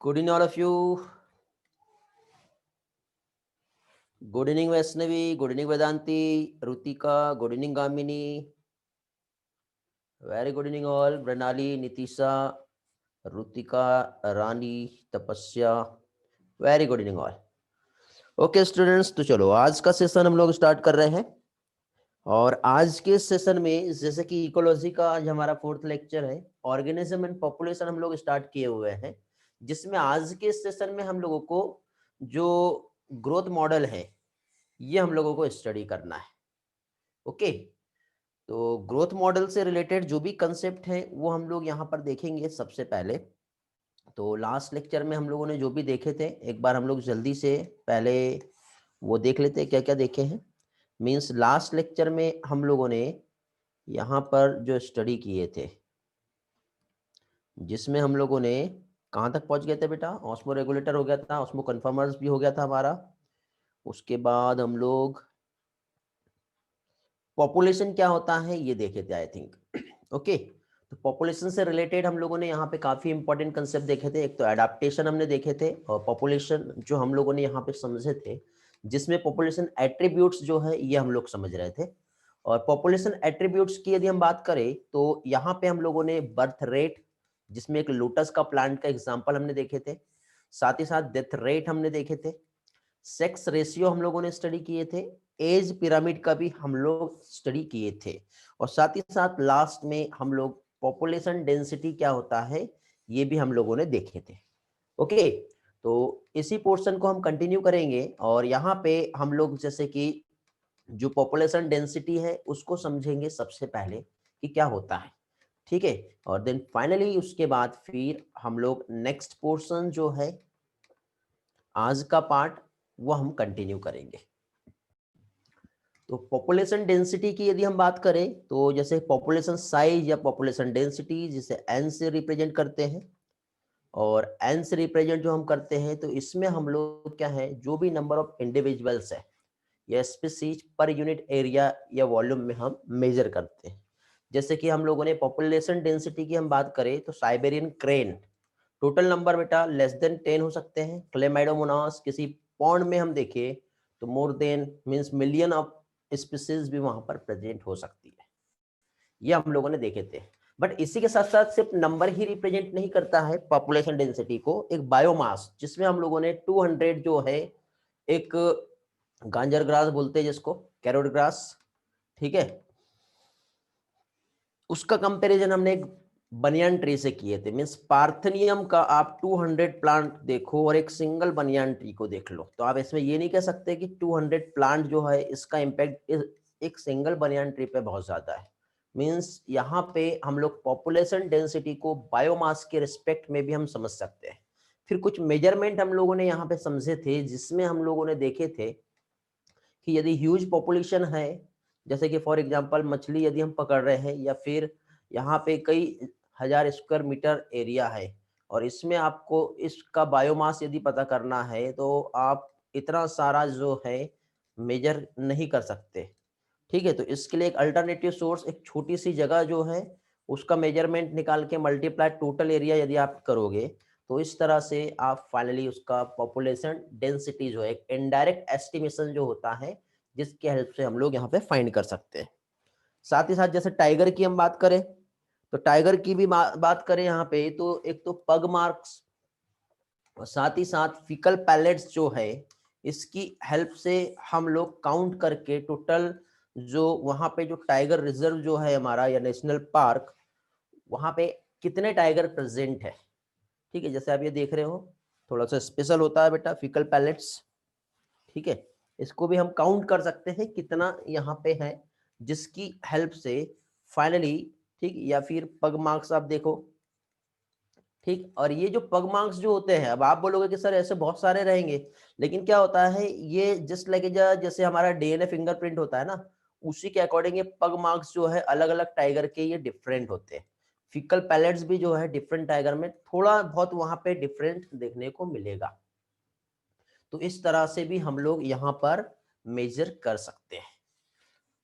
Good evening, all of you. Good evening, Vaishnavi. Good evening, Vedanti. Rutika. Good evening, Gamini. Very good evening, all. Pranali, Nitisha, Rutika, Rani, Tapasya. Very good evening, all. Okay students, तो चलो आज का session हम लोग start कर रहे हैं। और आज के सेशन में जैसे कि इकोलॉजी का आज हमारा 4th लेक्चर है, ऑर्गेनिज्म एंड पॉपुलेशन हम लोग स्टार्ट किए हुए हैं, जिसमें आज के सेशन में हम लोगों को जो ग्रोथ मॉडल है ये हम लोगों को स्टडी करना है। ओके, तो ग्रोथ मॉडल से रिलेटेड जो भी कंसेप्ट है वो हम लोग यहाँ पर देखेंगे। सबसे पहले तो लास्ट लेक्चर में हम लोगों ने जो भी देखे थे, एक बार हम लोग जल्दी से पहले वो देख लेते हैं क्या क्या देखे हैं। मीन्स लास्ट लेक्चर में हम लोगों ने यहाँ पर जो स्टडी किए थे, जिसमें हम लोगों ने कहाँ तक पहुँच गए थे बेटा? ऑस्मो रेगुलेटर हो गया था, ऑस्मो कन्फर्मर्स भी हो गया था हमारा। उसके बाद हम लोग पॉपुलेशन क्या होता है ये देखे थे, आई थिंक। ओके, तो पॉपुलेशन से रिलेटेड हम लोगों ने यहाँ पे काफी इंपॉर्टेंट कंसेप्ट देखे थे। एक तो एडाप्टेशन हमने देखे थे, और पॉपुलेशन जो हम लोगों ने यहाँ पे समझे थे, जिसमें पॉपुलेशन एट्रीब्यूट्स जो है ये हम लोग समझ रहे थे। और पॉपुलेशन एट्रीब्यूट्स की यदि हम बात करें तो यहाँ पे हम लोगों ने बर्थ रेट, जिसमें एक लोटस का प्लांट का एग्जाम्पल हमने देखे थे, साथ ही साथ डेथ रेट हमने देखे थे, सेक्स रेशियो हम लोगों ने स्टडी किए थे, एज पिरामिड का भी हम लोग स्टडी किए थे, और साथ ही साथ लास्ट में हम लोग पॉपुलेशन डेंसिटी क्या होता है ये भी हम लोगों ने देखे थे। ओके, तो इसी पोर्शन को हम कंटिन्यू करेंगे, और यहाँ पे हम लोग जैसे कि जो पॉपुलेशन डेंसिटी है उसको समझेंगे सबसे पहले कि क्या होता है, ठीक है। और देन फाइनली उसके बाद फिर हम लोग नेक्स्ट पोर्शन जो है आज का पार्ट वो हम कंटिन्यू करेंगे। तो पॉपुलेशन डेंसिटी की यदि हम बात करें तो जैसे पॉपुलेशन साइज या पॉपुलेशन डेंसिटी जिसे एन से रिप्रेजेंट करते हैं, और एन से रिप्रेजेंट जो हम करते हैं तो इसमें हम लोग क्या है, जो भी नंबर ऑफ इंडिविजुअल्स है या स्पीसीज पर यूनिट एरिया या वॉल्यूम में हम मेजर करते हैं। जैसे कि हम लोगों ने पॉपुलेशन डेंसिटी की हम बात करें तो साइबेरियन क्रेन टोटल नंबर बेटा लेस देन 10 हो सकते हैं। क्लेमाइडोमोनास किसी पॉन्ड में हम देखें तो more than means million of species भी वहां पर प्रेजेंट हो सकती है, ये हम लोगों ने देखे थे। बट इसी के साथ साथ सिर्फ नंबर ही रिप्रेजेंट नहीं करता है पॉपुलेशन डेंसिटी को, एक बायोमास जिसमें हम लोगों ने 200 जो है, एक गांजर ग्रास बोलते हैं जिसको, कैरोट ग्रास, ठीक है, उसका कंपैरिजन हमने एक बनियान ट्री से किए थे। मीन्स पार्थेनियम का आप 200 प्लांट देखो और एक सिंगल बनियान ट्री को देख लो, तो आप इसमें ये नहीं कह सकते कि 200 प्लांट जो है इसका इम्पैक्ट एक सिंगल बनियान ट्री पे बहुत ज्यादा है। मीन्स यहाँ पे हम लोग पॉपुलेशन डेंसिटी को बायोमास के रिस्पेक्ट में भी हम समझ सकते हैं। फिर कुछ मेजरमेंट हम लोगों ने यहाँ पे समझे थे, जिसमें हम लोगों ने देखे थे कि यदि ह्यूज पॉपुलेशन है, जैसे कि फॉर एग्जांपल मछली यदि हम पकड़ रहे हैं, या फिर यहाँ पे कई हजार स्क्वायर मीटर एरिया है, और इसमें आपको इसका बायोमास यदि पता करना है तो आप इतना सारा जो है मेजर नहीं कर सकते, ठीक है। तो इसके लिए एक अल्टरनेटिव सोर्स, एक छोटी सी जगह जो है उसका मेजरमेंट निकाल के मल्टीप्लाई टोटल एरिया यदि आप करोगे तो इस तरह से आप फाइनली उसका पॉपुलेशन डेंसिटी जो है एक इनडायरेक्ट एस्टिमेशन जो होता है, जिसकी हेल्प से हम लोग यहाँ पे फाइंड कर सकते हैं। साथ ही साथ जैसे टाइगर की हम बात करें तो टाइगर की भी बात करें यहाँ पे तो एक तो पग मार्क्स, और साथ ही साथ फिकल पैलेट्स जो है इसकी हेल्प से हम लोग काउंट करके टोटल जो वहां पे जो टाइगर रिजर्व जो है हमारा या नेशनल पार्क, वहां पे कितने टाइगर प्रेजेंट है, ठीक है। जैसे आप ये देख रहे हो थोड़ा सा स्पेशल होता है बेटा फिकल पैलेट्स, ठीक है, इसको भी हम काउंट कर सकते हैं कितना यहाँ पे है, जिसकी हेल्प से फाइनली, ठीक, या फिर पग मार्क्स आप देखो, ठीक। और ये जो पग मार्क्स जो होते हैं, अब आप बोलोगे कि सर ऐसे बहुत सारे रहेंगे, लेकिन क्या होता है ये जस्ट लाइक जैसे हमारा डीएनए फिंगरप्रिंट होता है ना, उसी के अकॉर्डिंग ये पग मार्क्स जो है अलग अलग टाइगर के ये डिफरेंट होते हैं। फिकल पैलेट्स भी जो है डिफरेंट टाइगर में थोड़ा बहुत वहां पे डिफरेंट देखने को मिलेगा। तो इस तरह से भी हम लोग यहाँ पर मेजर कर सकते हैं।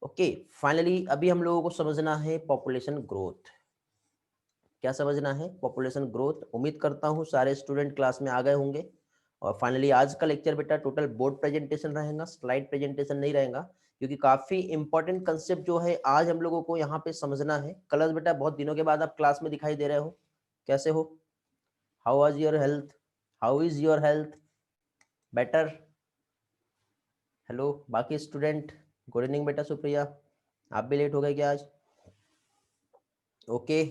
ओके, फाइनली अभी हम लोगों को समझना है पॉपुलेशन ग्रोथ। क्या समझना है? Population growth. उम्मीद करता हूँ सारे स्टूडेंट क्लास में आ गए होंगे। और फाइनली आज का लेक्चर बेटा टोटल बोर्ड प्रेजेंटेशन रहेगा, स्लाइड प्रेजेंटेशन नहीं रहेगा, क्योंकि काफी इंपॉर्टेंट कंसेप्ट जो है आज हम लोगों को यहाँ पे समझना है। कलर्स बेटा बहुत दिनों के बाद आप क्लास में दिखाई दे रहे हो, कैसे हो? How was your health? How is your health? Better? Hello बाकी स्टूडेंट, गुड इवनिंग बेटा सुप्रिया, आप भी लेट हो गए क्या आज? ओके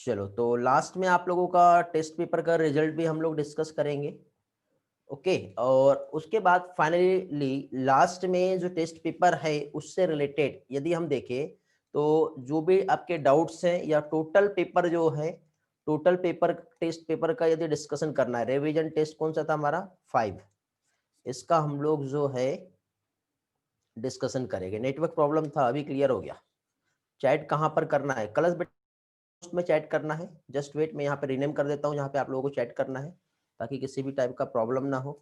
चलो, तो लास्ट में आप लोगों का टेस्ट पेपर का रिजल्ट भी हम लोग डिस्कस करेंगे। ओके और उसके बाद फाइनली लास्ट में जो टेस्ट पेपर है उससे रिलेटेड यदि हम देखें तो जो भी आपके डाउट्स हैं या टोटल पेपर जो है, टोटल पेपर टेस्ट पेपर का यदि डिस्कशन करना है, रिवीजन टेस्ट कौन सा था हमारा 5, इसका हम लोग जो है डिस्कशन करेंगे। नेटवर्क प्रॉब्लम था, अभी क्लियर हो गया। चैट कहाँ पर करना है? कलर्स में चैट करना है। जस्ट वेट, मैं यहाँ पे रीनेम कर देता हूँ जहाँ पे आप लोगों को चैट करना है, ताकि किसी भी टाइप का प्रॉब्लम ना हो।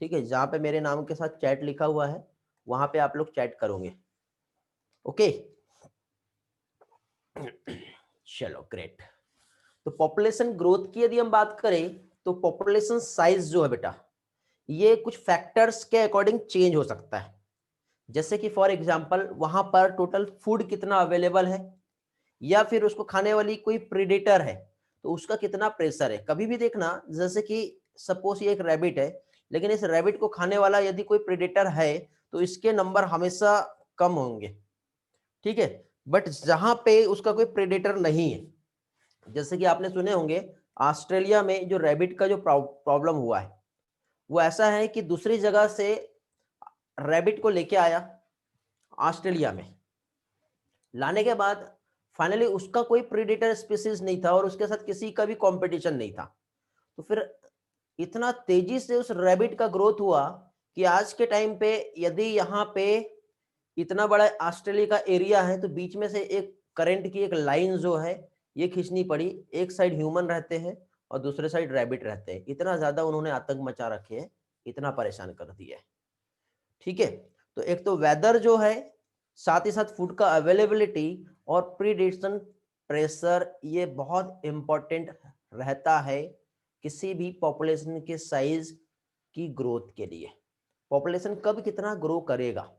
ठीक है, जहाँ पे मेरे नाम के साथ चैट लिखा हुआ है वहां पे आप लोग चैट करोगे। ओके चलो ग्रेट। तो पॉपुलेशन ग्रोथ की यदि हम बात करें तो पॉपुलेशन साइज जो है बेटा, ये कुछ फैक्टर्स के अकॉर्डिंग चेंज हो सकता है। जैसे कि फॉर एग्जांपल वहां पर टोटल फूड कितना अवेलेबल है, या फिर उसको खाने वाली कोई प्रेडेटर है तो उसका कितना प्रेशर है। कभी भी देखना, जैसे कि सपोज ये एक रैबिट है, लेकिन इस रैबिट को खाने वाला यदि कोई प्रेडेटर है तो इसके नंबर हमेशा कम होंगे। ठीक है, बट जहां पे उसका कोई प्रेडेटर नहीं है, जैसे कि आपने सुने होंगे ऑस्ट्रेलिया में जो रैबिट का जो प्रॉब्लम हुआ है, वो ऐसा है कि दूसरी जगह से रैबिट को लेके आया ऑस्ट्रेलिया में, लाने के बाद फाइनली उसका कोई प्रेडेटर स्पीसीज नहीं था और उसके साथ किसी का भी कंपटीशन नहीं था। तो फिर इतना तेजी से उस रैबिट का ग्रोथ हुआ कि आज के टाइम पे यदि यहाँ पे इतना बड़ा ऑस्ट्रेलिया का एरिया है तो बीच में से एक करंट की एक लाइन जो है ये खींचनी पड़ी। एक साइड ह्यूमन रहते हैं और दूसरे साइड रैबिट रहते हैं। इतना ज्यादा उन्होंने आतंक मचा रखे हैं, इतना परेशान कर दिया है। ठीक है, तो एक तो वेदर जो है, साथ ही साथ फूड का अवेलेबिलिटी और प्रीडेशन प्रेशर, ये बहुत इंपॉर्टेंट रहता है किसी भी पॉपुलेशन के साइज की ग्रोथ के लिए। पॉपुलेशन कब कितना ग्रो करेगा,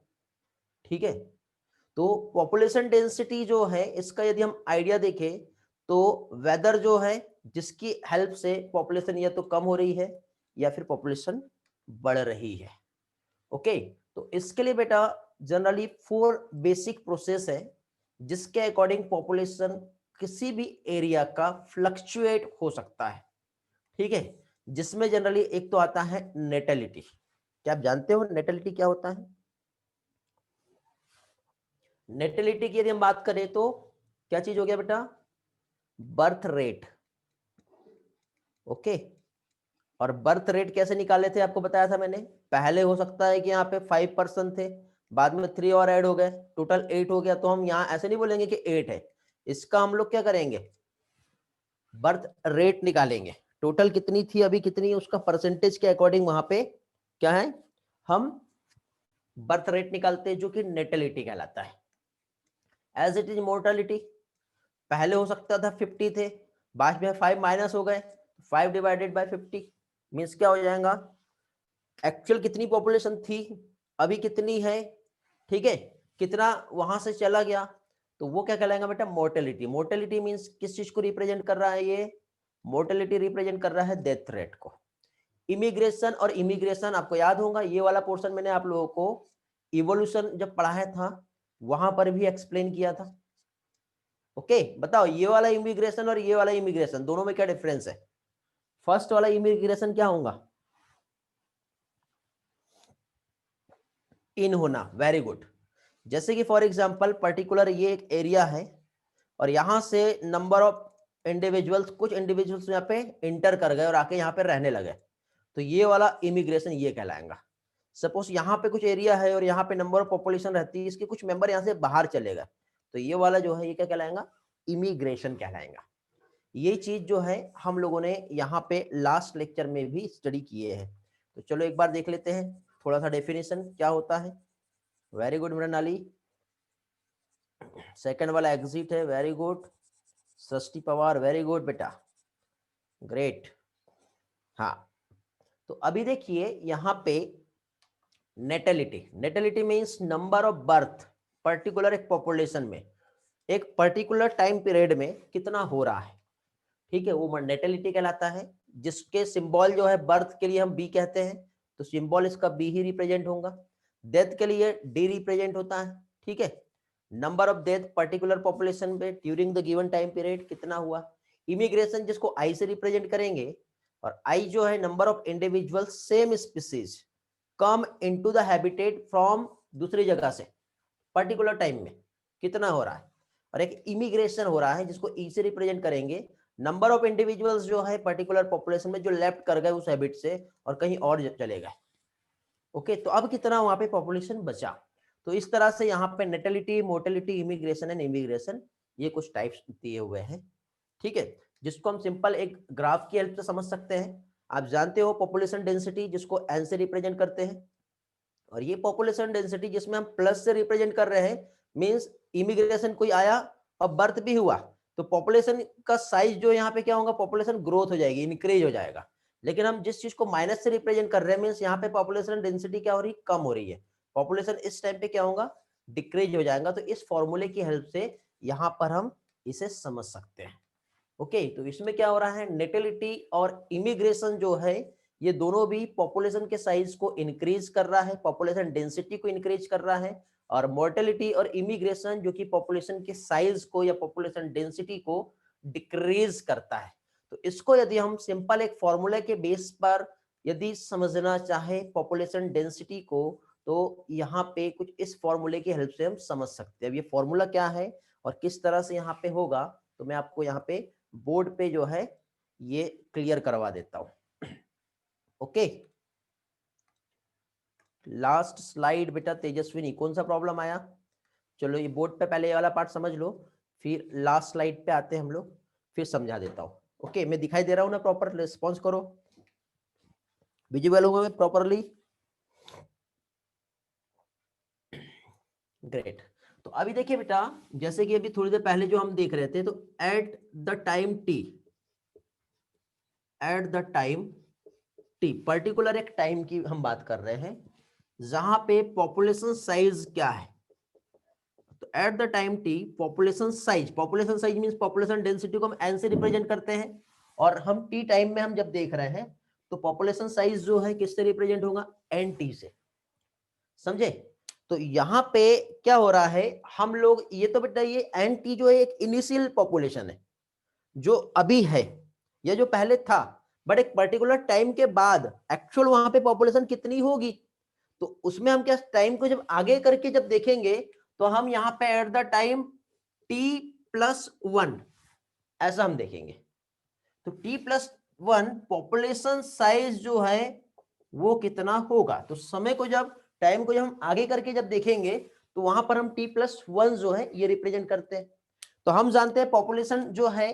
ठीक है। तो पॉपुलेशन डेंसिटी जो है इसका यदि हम आइडिया देखें तो वेदर जो है जिसकी हेल्प से पॉपुलेशन या तो कम हो रही है या फिर पॉपुलेशन बढ़ रही है। ओके, तो इसके लिए बेटा जनरली 4 बेसिक प्रोसेस है जिसके अकॉर्डिंग पॉपुलेशन किसी भी एरिया का फ्लक्चुएट हो सकता है। ठीक है, जिसमें जनरली एक तो आता है नेटेलिटी। क्या आप जानते हो नेटेलिटी क्या होता है? नेटेलिटी की यदि हम बात करें तो क्या चीज हो गया बेटा? Birth rate. ओके, और बर्थ रेट कैसे निकाले थे आपको बताया था मैंने। पहले हो सकता है कि यहाँ पे 5% थे, बाद में 3 और ऐड हो गए, टोटल 8 हो गया। तो हम यहाँ ऐसे नहीं बोलेंगे कि 8 है, इसका हम लोग क्या करेंगे, बर्थ रेट निकालेंगे। टोटल कितनी थी, अभी कितनी है, उसका परसेंटेज के अकॉर्डिंग वहां पे क्या है, हम बर्थ रेट निकालते हैं, जो कि नेटेलिटी कहलाता है। एज इट इज मोर्टेलिटी, पहले हो सकता था 50 थे, बाद में 5 माइनस हो गए, 5 डिवाइडेड बाय 50 मीन्स क्या हो जाएगा, एक्चुअल कितनी पॉपुलेशन थी, अभी कितनी है। ठीक है, कितना वहां से चला गया, तो वो क्या कहलाएगा बेटा, मोर्टेलिटी। मोर्टेलिटी मीन्स किस चीज को रिप्रेजेंट कर रहा है, ये मोर्टेलिटी रिप्रेजेंट कर रहा है डेथ रेट को। इमिग्रेशन, और इमिग्रेशन आपको याद होगा, ये वाला पोर्शन मैंने आप लोगों को इवोल्यूशन जब पढ़ाया था वहां पर भी एक्सप्लेन किया था। ओके, बताओ ये वाला इमिग्रेशन और ये वाला इमिग्रेशन दोनों में क्या डिफरेंस है? फर्स्ट वाला इमिग्रेशन क्या होगा, इन होना, वेरी गुड। जैसे कि फॉर एग्जांपल पर्टिकुलर ये एक एरिया है और यहां से नंबर ऑफ इंडिविजुअल्स, कुछ इंडिविजुअल्स यहाँ पे इंटर कर गए और आके यहाँ पे रहने लगे, तो ये वाला इमिग्रेशन ये कहलाएगा। सपोज यहाँ पे कुछ एरिया है और यहाँ पे नंबर ऑफ पॉपुलेशन रहती है, इसके कुछ मेंबर यहाँ से बाहर चले गए, तो ये वाला जो है ये क्या कहलाएगा, इमिग्रेशन कहलाएगा। ये चीज जो है हम लोगों ने यहाँ पे लास्ट लेक्चर में भी स्टडी किए हैं। तो चलो एक बार देख लेते हैं थोड़ा सा डेफिनेशन क्या होता है। वेरी गुड मृणाली, सेकंड वाला एग्जिट है, very good. Srishti Pawar, very good बेटा, ग्रेट। हाँ, तो अभी देखिए यहाँ पे natality, natality means number of birth particular एक पॉपुलेशन में एक पर्टिकुलर टाइम पीरियड में कितना हो रहा है, ठीक है, वो नेटेलिटी कहलाता है। जिसके सिंबल जो है बर्थ के लिए हम बी कहते हैं, तो सिंबल इसका बी ही रिप्रेजेंट होगा। डेथ के लिए डी रिप्रेजेंट होता है, ठीक है। Number of death particular population में during the given time period कितना हुआ। इमिग्रेशन जिसको आई से रिप्रेजेंट करेंगे, और आई जो है number of individual same species come into the habitat from दूसरी जगह से पर्टिकुलर टाइम में कितना हो रहा है। और एक इमिग्रेशन हो रहा है जिसको ई से रिप्रेजेंट करेंगे, नंबर ऑफ इंडिविजुअल्स जो है पर्टिकुलर पॉपुलेशन में जो लेफ्ट कर गए उस हैबिट से और कहीं और चले गए। ओके, तो अब कितना वहां पे पॉपुलेशन बचा। तो इस तरह से यहाँ पे natality, mortality, immigration and immigration ये कुछ टाइप्स दिए हुए हैं, ठीक है, जिसको हम सिंपल एक ग्राफ की हेल्प से समझ सकते हैं। आप जानते हो पॉपुलेशन डेंसिटी जिसको एन से रिप्रेजेंट करते हैं, और ये पॉपुलेशन डेंसिटी जिसमें हम प्लस से रिप्रेजेंट कर रहे हैं, मींस इमिग्रेशन कोई आया और बर्थ भी हुआ, तो पॉपुलेशन का साइज जो यहाँ पे क्या होगा, पॉपुलेशन ग्रोथ हो जाएगी, इंक्रीज हो जाएगा। लेकिन हम जिस चीज को माइनस से रिप्रेजेंट कर रहे हैं, मींस यहाँ पे पॉपुलेशन डेंसिटी क्या हो रही, कम हो रही है, पॉपुलेशन इस टाइम पे क्या होगा, डिक्रीज हो जाएगा। तो इस फॉर्मूले की हेल्प से यहाँ पर हम इसे समझ सकते हैं। ओके, तो इसमें क्या हो रहा है, नेटेलिटी और इमिग्रेशन जो है ये दोनों भी पॉपुलेशन के साइज को इंक्रीज कर रहा है, पॉपुलेशन डेंसिटी को इंक्रीज कर रहा है। और मोर्टेलिटी और इमिग्रेशन जो कि पॉपुलेशन के साइज को या पॉपुलेशन डेंसिटी को डिक्रीज करता है। तो इसको यदि हम सिंपल एक फॉर्मूला के बेस पर यदि समझना चाहे पॉपुलेशन डेंसिटी को, तो यहाँ पे कुछ इस फॉर्मूले की हेल्प से हम समझ सकते हैं। अब ये फॉर्मूला क्या है और किस तरह से यहाँ पे होगा, तो मैं आपको यहाँ पे बोर्ड पे जो है ये क्लियर करवा देता हूं। ओके, लास्ट स्लाइड बेटा तेजस्विनी, कौन सा प्रॉब्लम आया। चलो ये बोर्ड पे पहले ये वाला पार्ट समझ लो, फिर लास्ट स्लाइड पे आते हैं हम लोग, फिर समझा देता हूं। ओके, मैं दिखाई दे रहा हूं ना, प्रॉपर रिस्पॉन्स करो, विजिबल हूँ मैं प्रॉपरली, ग्रेट। तो अभी देखिए बेटा, जैसे कि अभी थोड़ी देर पहले जो हम देख रहे थे, तो at the time T, at the time T particular एक टाइम की हम बात कर रहे हैं जहां पे पॉपुलेशन साइज क्या है। तो at the time T population size means population density को हम एन से रिप्रेजेंट करते हैं, और हम टी टाइम में हम जब देख रहे हैं तो पॉपुलेशन साइज जो है किससे रिप्रेजेंट होगा, एन टी से, समझे। तो यहाँ पे क्या हो रहा है, हम लोग ये तो बेटा ये एन टी जो है एक इनिशियल पॉपुलेशन है जो अभी है या जो पहले था, बट एक पर्टिकुलर टाइम के बाद एक्चुअल वहां पे पॉपुलेशन कितनी होगी, तो उसमें हम क्या टाइम को जब आगे करके जब देखेंगे तो हम यहाँ पे एट द टाइम t+1 ऐसा हम देखेंगे। तो t+1 पॉपुलेशन साइज जो है वो कितना होगा, तो समय को जब टाइम को जब हम आगे करके जब देखेंगे तो वहां पर हम t+1 जो है ये रिप्रेजेंट करते हैं। तो हम जानते हैं पॉपुलेशन जो है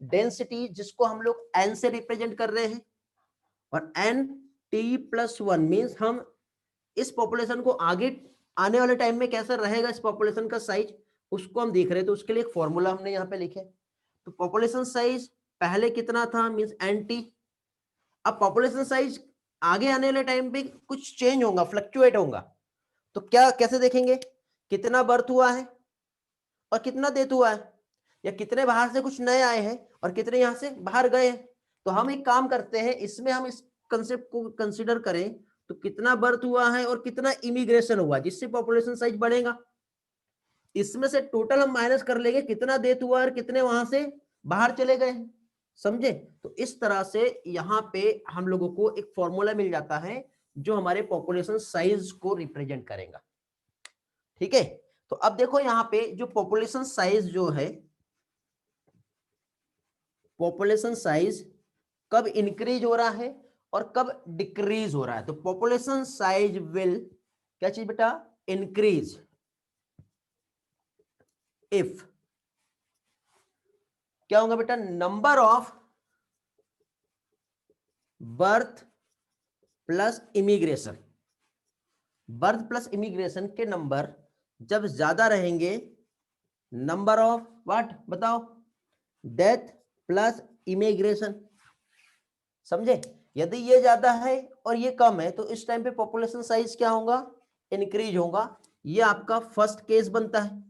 डेंसिटी जिसको हम लोग n से रिप्रेजेंट कर रहे हैं, और n t+1 मींस हम इस पॉपुलेशन को आगे आने वाले टाइम में कैसा रहेगा इस पॉपुलेशन का साइज, उसको हम देख रहे हैं। तो उसके लिए एक फॉर्मूला हमने यहाँ पे लिखे, तो पॉपुलेशन साइज पहले कितना था मींस एनटी, अब पॉपुलेशन साइज आगे आने वाले टाइम पे कुछ चेंज होगा, फ्लक्चुएट होगा, तो क्या कैसे देखेंगे, कितना बर्थ हुआ है और कितना डेथ हुआ है, या कितने बाहर से कुछ नए आए हैं और कितने यहां से बाहर गए हैं। तो हम एक काम करते हैं, इसमें हम इस कंसेप्ट को कंसीडर करें, तो कितना बर्थ हुआ है और कितना इमिग्रेशन हुआ जिससे पॉपुलेशन साइज बढ़ेगा, इसमें से टोटल हम माइनस कर लेंगे कितना डेथ हुआ और कितने वहां से बाहर चले गए, समझे। तो इस तरह से यहाँ पे हम लोगों को एक फॉर्मूला मिल जाता है जो हमारे पॉपुलेशन साइज को रिप्रेजेंट करेगा, ठीक है। तो अब देखो यहाँ पे जो पॉपुलेशन साइज जो है, पॉपुलेशन साइज कब इंक्रीज हो रहा है और कब डिक्रीज हो रहा है। तो पॉपुलेशन साइज विल क्या चीज बेटा, इंक्रीज इफ क्या होगा बेटा, number of birth plus immigration, birth plus immigration के नंबर जब ज्यादा रहेंगे, नंबर ऑफ व्हाट बताओ, डेथ प्लस इमिग्रेशन, समझे। यदि ये ज्यादा है और ये कम है तो इस टाइम पे पॉपुलेशन साइज क्या होगा, इंक्रीज होगा। ये आपका फर्स्ट केस बनता है,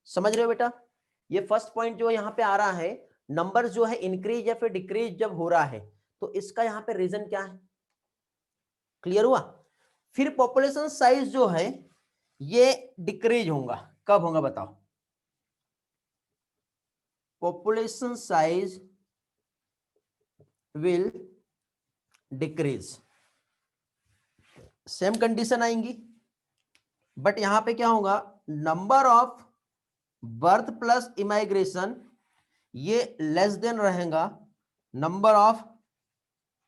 समझ रहे हो बेटा। ये फर्स्ट पॉइंट जो यहाँ पे आ रहा है, नंबर जो है इंक्रीज या फिर डिक्रीज जब हो रहा है तो इसका यहाँ पे रीजन क्या है, क्लियर हुआ। फिर पॉपुलेशन साइज जो है ये डिक्रीज होगा, कब होगा बताओ, population size will decrease, same condition आएंगी, बट यहां पे क्या होगा, number of birth plus immigration ये लेस देन रहेगा number of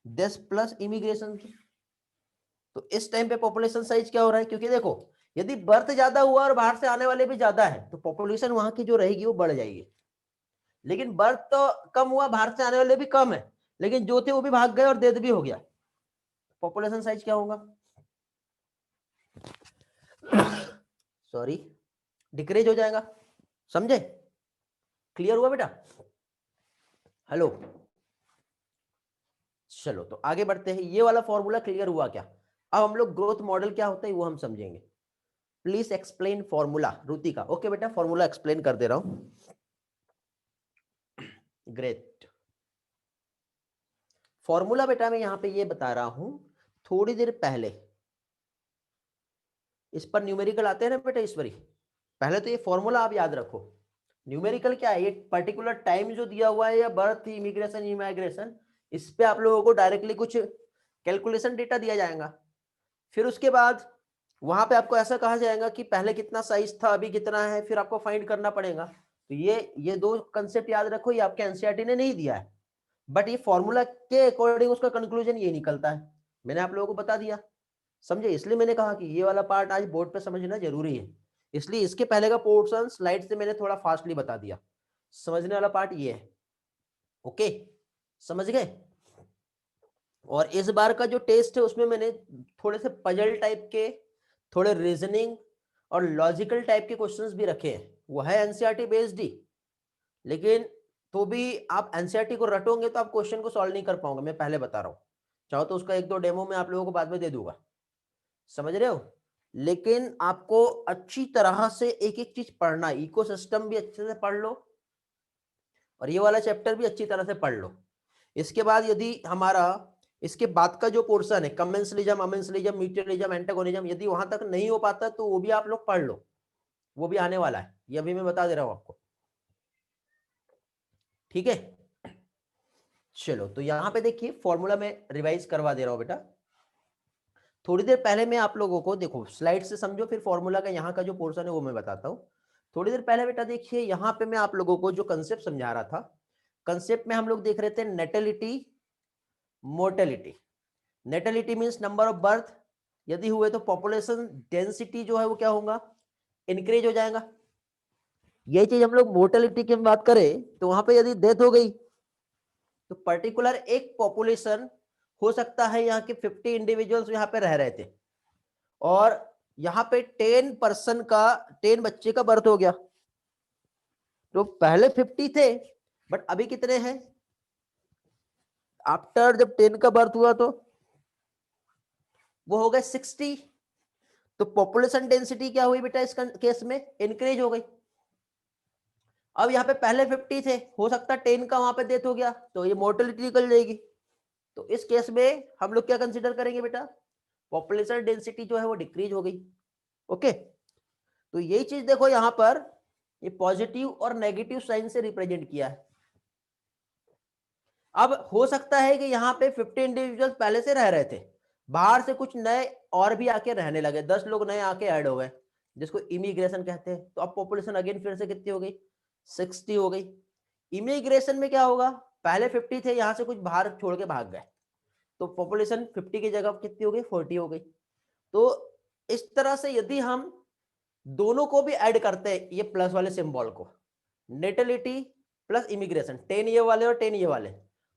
death plus immigration की। तो इस टाइम पे पॉपुलेशन साइज क्या हो रहा है, क्योंकि देखो यदि बर्थ ज्यादा हुआ और बाहर से आने वाले भी ज्यादा है तो पॉपुलेशन वहां की जो रहेगी वो बढ़ जाएगी। लेकिन बर्थ तो कम हुआ, बाहर से आने वाले भी कम है, लेकिन जो थे वो भी भाग गए और डेथ भी हो गया, पॉपुलेशन साइज क्या होगा, सॉरी, डिक्रीज हो जाएगा, समझे, क्लियर हुआ बेटा। हेलो, चलो तो आगे बढ़ते हैं। ये वाला फॉर्मूला क्लियर हुआ क्या। अब हम लोग ग्रोथ मॉडल क्या होता है वो हम समझेंगे। Please explain formula, Rutika. Okay बेटा, फॉर्मूला एक्सप्लेन कर दे रहा हूं। ग्रेट। फॉर्मूला बेटा मैं यहां पे ये बता रहा हूं, थोड़ी देर पहले इस पर न्यूमेरिकल आते हैं ना बेटा ईश्वरी, पहले तो ये फॉर्मूला आप याद रखो। न्यूमेरिकल क्या है, ये पर्टिकुलर टाइम जो दिया हुआ है या बर्थ इमिग्रेशन इमाइग्रेशन, इस पे आप लोगों को डायरेक्टली कुछ कैलकुलेशन डेटा दिया जाएगा। फिर उसके बाद वहां पे आपको ऐसा कहा जाएगा कि पहले कितना साइज था अभी कितना है, फिर आपको फाइंड करना पड़ेगा। तो ये दो कंसेप्ट याद रखो, ये आपके एनसीईआरटी ने नहीं दिया है, बट ये फॉर्मूला के अकॉर्डिंग उसका कंक्लूजन ये निकलता है, मैंने आप लोगों को बता दिया, समझे। इसलिए मैंने कहा कि ये वाला पार्ट आज बोर्ड पे समझना जरूरी है, इसलिए इसके पहले का पोर्शन स्लाइड से मैंने थोड़ा फास्टली बता दिया, समझने वाला पार्ट ये है। ओके, समझ गए। और इस बार का जो टेस्ट है उसमें मैंने थोड़े से पजल टाइप के, थोड़े रीजनिंग और लॉजिकल टाइप के क्वेश्चंस भी रखे हैं। वो है एनसीईआरटी बेस्ड ही, लेकिन तो भी आप एनसीईआरटी को रटोगे तो आप क्वेश्चन को सॉल्व नहीं कर पाओगे, मैं पहले बता रहा हूँ। चाहो तो उसका एक दो डेमो मैं आप लोगों को बाद में दे दूंगा, समझ रहे हो। लेकिन आपको अच्छी तरह से एक एक चीज पढ़ना, इकोसिस्टम भी अच्छे से पढ़ लो और ये वाला चैप्टर भी अच्छी तरह से पढ़ लो। इसके बाद यदि हमारा इसके बाद का जो पोर्शन है कमेंसलिज्म, अमेंसलिज्म, म्यूचुअलिज्म, एंटागोनिज्म, यदि वहां तक नहीं हो पाता तो वो भी आप लोग पढ़ लो, वो भी आने वाला है, ये अभी मैं बता दे रहा हूं आपको, ठीक है। चलो तो यहां पे देखिए फॉर्मूला में रिवाइज करवा दे रहा हूं बेटा। थोड़ी देर पहले मैं आप लोगों को, देखो स्लाइड से समझो, फिर फॉर्मूला का यहाँ का जो पोर्शन है वो मैं बताता हूँ। थोड़ी देर पहले बेटा देखिए यहाँ पे मैं आप लोगों को जो कंसेप्ट समझा रहा था, कंसेप्ट में हम लोग देख रहे थे natality mortality. Natality means number of birth, यदि हुए तो पॉपुलेशन डेंसिटी जो है वो क्या होगा, इंक्रीज हो जाएगा। यही चीज हम लोग मोर्टेलिटी की बात करें तो वहां पे यदि डेथ हो गई तो पर्टिकुलर एक पॉपुलेशन हो सकता है यहाँ के 50 इंडिविजुअल्स यहाँ पे रह रहे थे और यहाँ पे 10 का 10 बच्चे का बर्थ हो गया, तो पहले 50 थे बट अभी कितने हैं, आफ्टर जब 10 का बर्थ हुआ तो वो हो गए 60। तो पॉपुलेशन डेंसिटी क्या हुई बेटा इस केस में, इंक्रीज हो गई। अब यहाँ पे पहले 50 थे, हो सकता है 10 का वहां पे डेथ हो गया तो ये मोर्टेलिटी निकल जाएगी। तो इस केस में हम लोग क्या कंसीडर करेंगे बेटा, पॉपुलेशन डेंसिटी जो है वो डिक्रीज हो गई। ओके, तो यही चीज देखो यहां पर ये पॉजिटिव और नेगेटिव साइन से रिप्रेजेंट किया है। अब हो सकता है कि यहाँ पे 50 इंडिविजुअल्स पहले से रह रहे थे, बाहर से कुछ नए और भी आके रहने लगे, 10 लोग नए आके ऐड हो गए जिसको इमिग्रेशन कहते हैं। तो अब पॉपुलेशन अगेन फिर से कितनी हो गई, 60 हो गई। इमिग्रेशन में क्या होगा, पहले 50 थे, यहाँ से कुछ बाहर छोड़ के भाग गए तो पॉपुलेशन 50 की जगह कितनी हो गई, 40 हो गई। तो इस तरह से यदि हम दोनों को भी ऐड करते हैं ये प्लस वाले सिंबल को, नेटेलिटी प्लस इमिग्रेशन, 10 ये वाले और 10 ये वाले,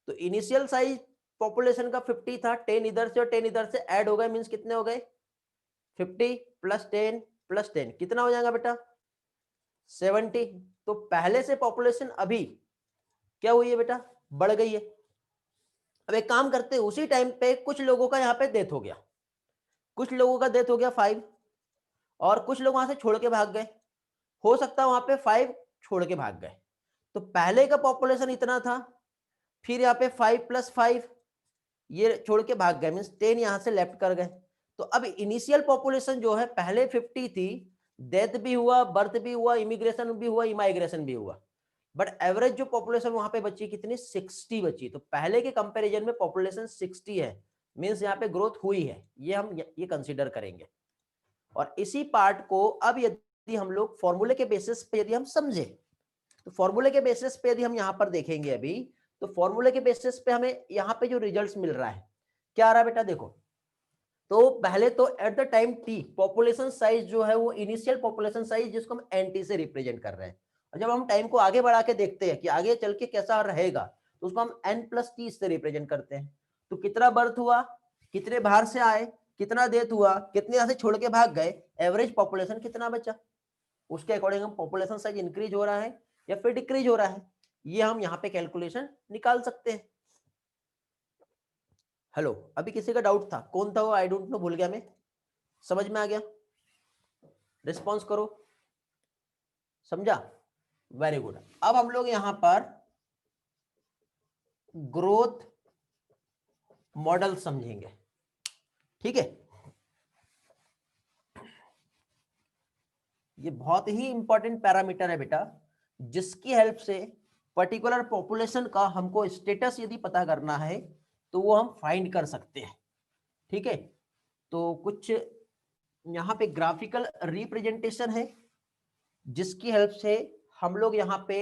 तो इनिशियल साइज पॉपुलेशन का 50 था, 10 इधर से और 10 इधर से ऐड हो गए, मींस कितने हो गए, 50 प्लस 10 कितना हो जाएगा बेटा, 70। तो पहले से पॉपुलेशन अभी क्या हुई है बेटा, बढ़ गई है। अब एक काम करते हैं, उसी टाइम पे कुछ लोगों का यहाँ पे डेथ हो गया, कुछ लोगों का डेथ हो गया 5, और कुछ लोग वहां से छोड़ के भाग गए। हो सकता है वहां पे 5 छोड़ के भाग गए, तो पहले का पॉपुलेशन इतना था, फिर यहाँ पे 5 + 5 ये छोड़ के भाग गए, मीन्स 10 यहां से लेफ्ट कर गए। तो अब इनिशियल पॉपुलेशन जो है पहले 50 थी, डेथ भी हुआ, बर्थ भी हुआ, इमिग्रेशन भी हुआ, इमाइग्रेशन भी हुआ, बट एवरेज जो पॉपुलेशन वहां पे बची कितनी, 60 बची। तो पहले के कंपैरिजन में पॉपुलेशन 60 है, मीन्स यहाँ पे ग्रोथ हुई है, ये हम ये कंसीडर करेंगे। और इसी पार्ट को अब यदि हम लोग फॉर्मूले के बेसिस पे यदि हम समझे, तो फॉर्मूले के बेसिस पे यदि हम यहाँ पर देखेंगे अभी, तो फॉर्मूले के बेसिस पे हमें यहाँ पे जो रिजल्ट्स मिल रहा है, क्या आ रहा है बेटा, देखो। तो पहले तो at the time T population size जो है वो इनिशियल पॉपुलेशन साइज जिसको हम एनटी से रिप्रेजेंट कर रहे हैं, और जब हम टाइम को आगे बढ़ा के देखते हैं कि आगे चल के कैसा रहेगा, तो उसको हम n+t से रिप्रेजेंट करते हैं। तो कितना बर्थ हुआ, कितने बाहर से आए, कितना डेथ हुआ, कितने यहां से छोड़ के भाग गए, एवरेज पॉपुलेशन कितना बचा, उसके अकॉर्डिंग हम पॉपुलेशन साइज इंक्रीज हो रहा है या फिर डिक्रीज हो रहा है, ये हम यहाँ पे कैलकुलेशन निकाल सकते हैं। हेलो, अभी किसी का डाउट था, कौन था वो, आई डोंट नो, भूल गया मैं, समझ में आ गया, रिस्पॉन्स करो, समझा, वेरी गुड। अब हम लोग यहां पर ग्रोथ मॉडल समझेंगे, ठीक है। ये बहुत ही इंपॉर्टेंट पैरामीटर है बेटा, जिसकी हेल्प से पर्टिकुलर पॉपुलेशन का हमको स्टेटस यदि पता करना है तो वो हम फाइंड कर सकते हैं, ठीक है। तो कुछ यहाँ पे ग्राफिकल रिप्रेजेंटेशन है जिसकी हेल्प से हम लोग यहाँ पे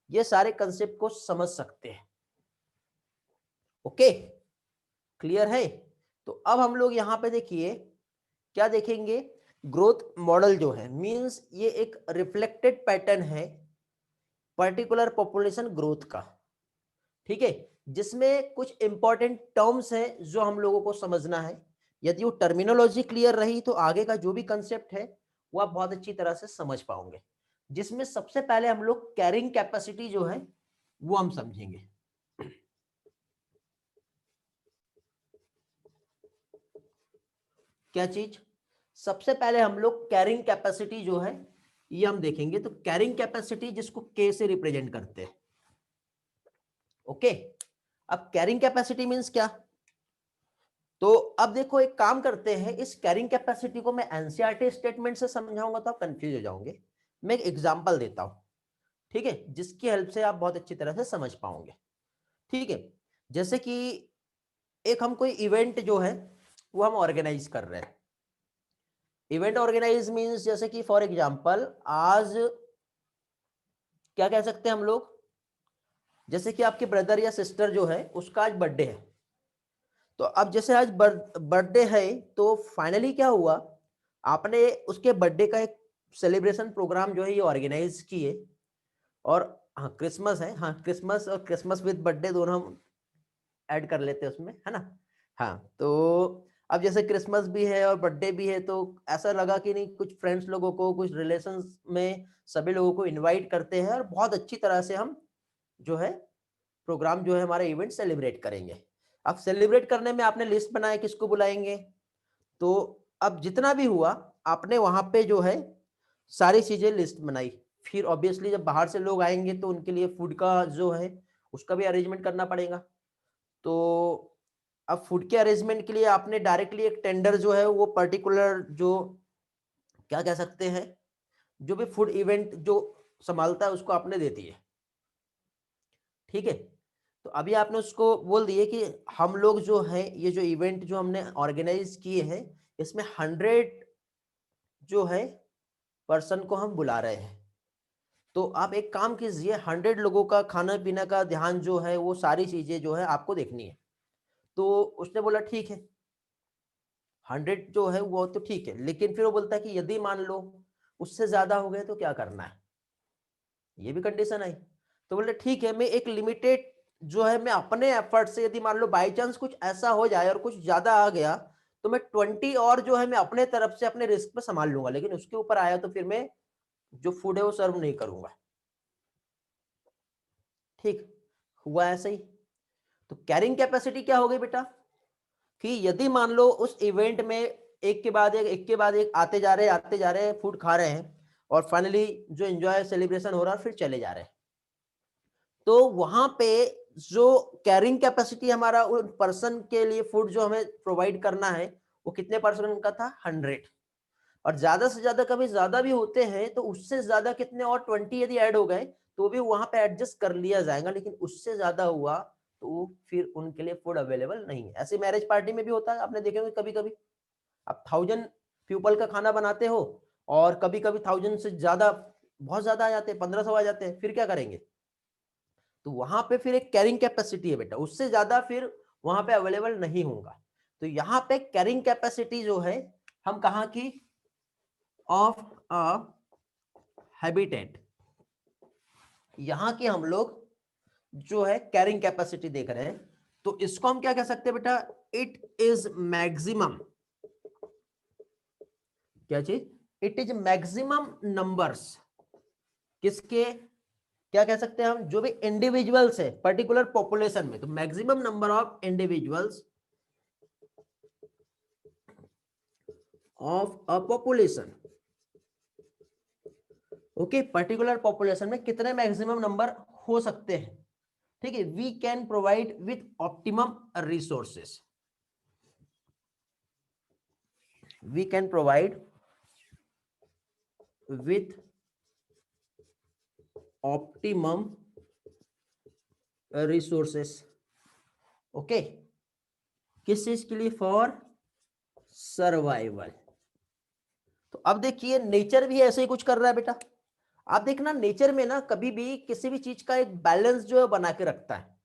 ये सारे कंसेप्ट को समझ सकते हैं, ओके, क्लियर है। तो अब हम लोग यहाँ पे देखिए क्या देखेंगे, ग्रोथ मॉडल जो है मींस ये एक रिफ्लेक्टेड पैटर्न है पर्टिकुलर पॉपुलेशन ग्रोथ का, ठीक है, जिसमें कुछ इंपॉर्टेंट टर्म्स हैं जो हम लोगों को समझना है। यदि वो टर्मिनोलॉजी क्लियर रही तो आगे का जो भी कंसेप्ट है वो आप बहुत अच्छी तरह से समझ पाओगे, जिसमें सबसे पहले हम लोग कैरिंग कैपेसिटी जो है वो हम समझेंगे। क्या चीज, सबसे पहले हम लोग कैरिंग कैपेसिटी जो है ये हम देखेंगे। तो कैरिंग कैपेसिटी जिसको के से रिप्रेजेंट करते हैं, ओके। अब कैरिंग कैपेसिटी मींस क्या, तो अब देखो एक काम करते हैं, इस कैरिंग कैपेसिटी को मैं एनसीईआरटी स्टेटमेंट से समझाऊंगा तो आप कंफ्यूज हो जाओगे, मैं एक एग्जांपल देता हूं, ठीक है, जिसकी हेल्प से आप बहुत अच्छी तरह से समझ पाओगे, ठीक है। जैसे कि एक हम कोई इवेंट जो है वो हम ऑर्गेनाइज कर रहे हैं, इवेंट ऑर्गेनाइज मींस जैसे कि फॉर एग्जांपल आज क्या कह सकते हैं हम लोग, जैसे कि आपके ब्रदर या सिस्टर जो है उसका आज बर्थडे है, तो अब जैसे आज बर्थडे है तो फाइनली क्या हुआ, आपने उसके बर्थडे का एक सेलिब्रेशन प्रोग्राम जो है ये ऑर्गेनाइज किए, और हाँ क्रिसमस है, हाँ क्रिसमस और क्रिसमस विद बर्थडे दोनों हम ऐड कर लेते हैं उसमें, है ना। हाँ तो अब जैसे क्रिसमस भी है और बर्थडे भी है, तो ऐसा लगा कि नहीं कुछ फ्रेंड्स लोगों को, कुछ रिलेशंस में सभी लोगों को इनवाइट करते हैं और बहुत अच्छी तरह से हम जो है प्रोग्राम जो है हमारा इवेंट सेलिब्रेट करेंगे। अब सेलिब्रेट करने में आपने लिस्ट बनाया किसको बुलाएंगे, तो अब जितना भी हुआ आपने वहां पे जो है सारी चीजें लिस्ट बनाई, फिर ऑब्वियसली जब बाहर से लोग आएंगे तो उनके लिए फूड का जो है उसका भी अरेंजमेंट करना पड़ेगा। तो अब फूड के अरेंजमेंट के लिए आपने डायरेक्टली एक टेंडर जो है वो पर्टिकुलर जो क्या कह सकते हैं, जो भी फूड इवेंट जो संभालता है उसको आपने दे दिए, ठीक है। तो अभी आपने उसको बोल दिए कि हम लोग जो है ये जो इवेंट जो हमने ऑर्गेनाइज किए हैं इसमें 100 जो है पर्सन को हम बुला रहे हैं। तो आप एक काम कीजिए, 100 लोगों का खाना पीना का ध्यान जो है वो सारी चीजें जो है आपको देखनी है। तो उसने बोला ठीक है, 100 जो है वो तो ठीक है, लेकिन फिर वो बोलता है कि यदि मान लो उससे ज्यादा हो गए तो क्या करना है, ये भी कंडीशन आई। तो बोले ठीक है, मैं एक लिमिटेड जो है मैं अपने एफर्ट से, यदि मान लो बाई चांस कुछ ऐसा हो जाए और कुछ ज्यादा आ गया तो मैं 20 और जो है मैं अपने तरफ से अपने रिस्क पे संभाल लूंगा, लेकिन उसके ऊपर आया तो फिर मैं जो फूड है वो सर्व नहीं करूंगा, ठीक। हुआ ऐसे ही। तो कैरिंग कैपेसिटी क्या हो गई बेटा कि यदि मान लो उस इवेंट में एक के बाद एक आते जा रहे हैं फूड खा रहे हैं और फाइनली जो एंजॉय सेलिब्रेशन हो रहा है फिर चले जा रहे हैं, तो वहां पे जो कैरिंग कैपेसिटी हमारा उन पर्सन के लिए फूड जो हमें प्रोवाइड करना है वो कितने परसेंट का था 100, और ज्यादा से ज्यादा कभी ज्यादा भी होते हैं तो उससे ज्यादा कितने और 20 यदि ऐड हो गए तो भी वहां पे एडजस्ट कर लिया जाएगा, लेकिन उससे ज्यादा हुआ तो फिर उनके लिए फूड अवेलेबल नहीं है। ऐसे मैरिज पार्टी में भी होता है, आपने देखे होंगे कभी कभी आप 1000 पीपल का खाना बनाते हो और कभी कभी 1000 से ज्यादा बहुत ज्यादा आ जाते हैं, 1500 आ जाते हैं, फिर क्या करेंगे? तो वहां पे फिर एक कैरिंग कैपेसिटी है बेटा, उससे ज्यादा फिर वहां पे अवेलेबल नहीं होगा। तो यहाँ पे कैरिंग कैपेसिटी जो है हम कहा की ऑफ अ हैबिटेट, यहां के हम लोग जो है कैरिंग कैपेसिटी देख रहे हैं, तो इसको हम क्या कह सकते हैं बेटा? इट इज मैक्सिमम, क्या चीज? इट इज मैक्सिमम नंबर्स, किसके? क्या कह सकते हैं हम? जो भी इंडिविजुअल्स है पर्टिकुलर पॉपुलेशन में, तो maximum number of individuals of a population. Okay, particular population में कितने मैक्सिमम नंबर हो सकते हैं, ठीक है? We can provide with optimum resources, we can provide with optimum resources. Okay, किस चीज के लिए? For survival. तो अब देखिए नेचर भी ऐसे ही कुछ कर रहा है बेटा। आप देखना नेचर में ना कभी भी किसी भी चीज का एक बैलेंस जो है बना के रखता है।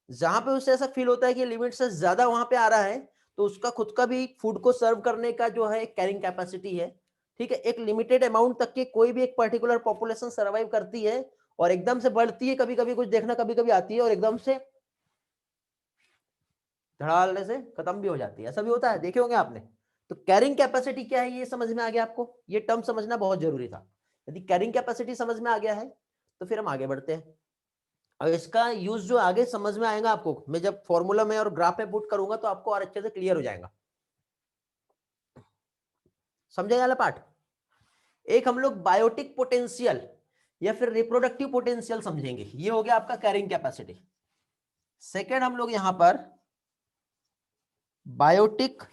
जहां पे उसे ऐसा फील होता है कि लिमिट से ज्यादा वहां पे आ रहा है तो उसका खुद का भी फूड को सर्व करने का जो है कैरिंग कैपेसिटी है, ठीक है? एक लिमिटेड अमाउंट तक के कोई भी एक पर्टिकुलर पॉपुलेशन सर्वाइव करती है और एकदम से बढ़ती है, कभी कभी कुछ देखना कभी कभी आती है और एकदम से धड़ालने से खत्म भी हो जाती है, ऐसा भी होता है, देखे होंगे आपने। तो कैरिंग कैपेसिटी क्या है ये समझ में आ गया आपको? ये टर्म समझना बहुत जरूरी था। यदि कैरिंग कैपेसिटी समझ में आ गया है तो फिर हम आगे बढ़ते हैं। अब इसका यूज जो आगे समझ में आएगा आपको, मैं जब फॉर्मूला में और ग्राफ में पुट करूंगा तो आपको और अच्छे से क्लियर हो जाएगा। समझे वाला पार्ट? एक हम लोग बायोटिक पोटेंशियल या फिर रिप्रोडक्टिव पोटेंशियल समझेंगे, ये हो गया आपका कैरिंग कैपेसिटी। सेकेंड हम लोग यहां पर बायोटिक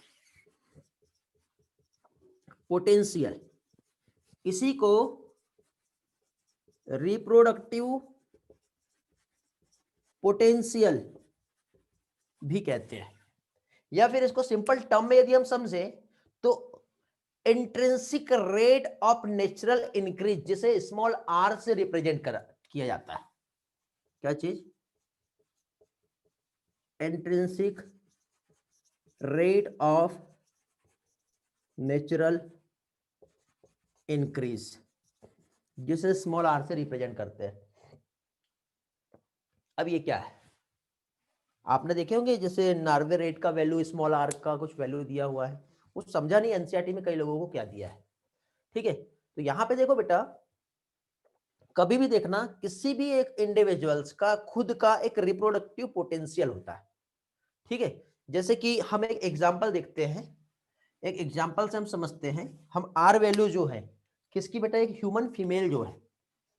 पोटेंशियल, इसी को रिप्रोडक्टिव पोटेंशियल भी कहते हैं, या फिर इसको सिंपल टर्म में यदि हम समझे तो intrinsic rate of natural increase, जिसे स्मॉल आर से रिप्रेजेंट किया जाता है। क्या चीज? Intrinsic rate of natural increase, जिसे स्मॉल आर से रिप्रेजेंट करते हैं। अब ये क्या है? आपने देखे होंगे जैसे नार्वे रेट का वैल्यू स्मॉल आर का कुछ वैल्यू दिया हुआ है, वो समझा नहीं एनसीईआरटी में कई लोगों को क्या दिया है, ठीक है? तो यहां पे देखो बेटा, कभी भी देखना किसी भी एक इंडिविजुअल्स का खुद का एक रिप्रोडक्टिव पोटेंशियल होता है, ठीक है? जैसे कि हम एक एग्जांपल देखते हैं, एक एग्जांपल से हम समझते हैं। हम आर वैल्यू जो है किसकी बेटा? एक ह्यूमन फीमेल जो है,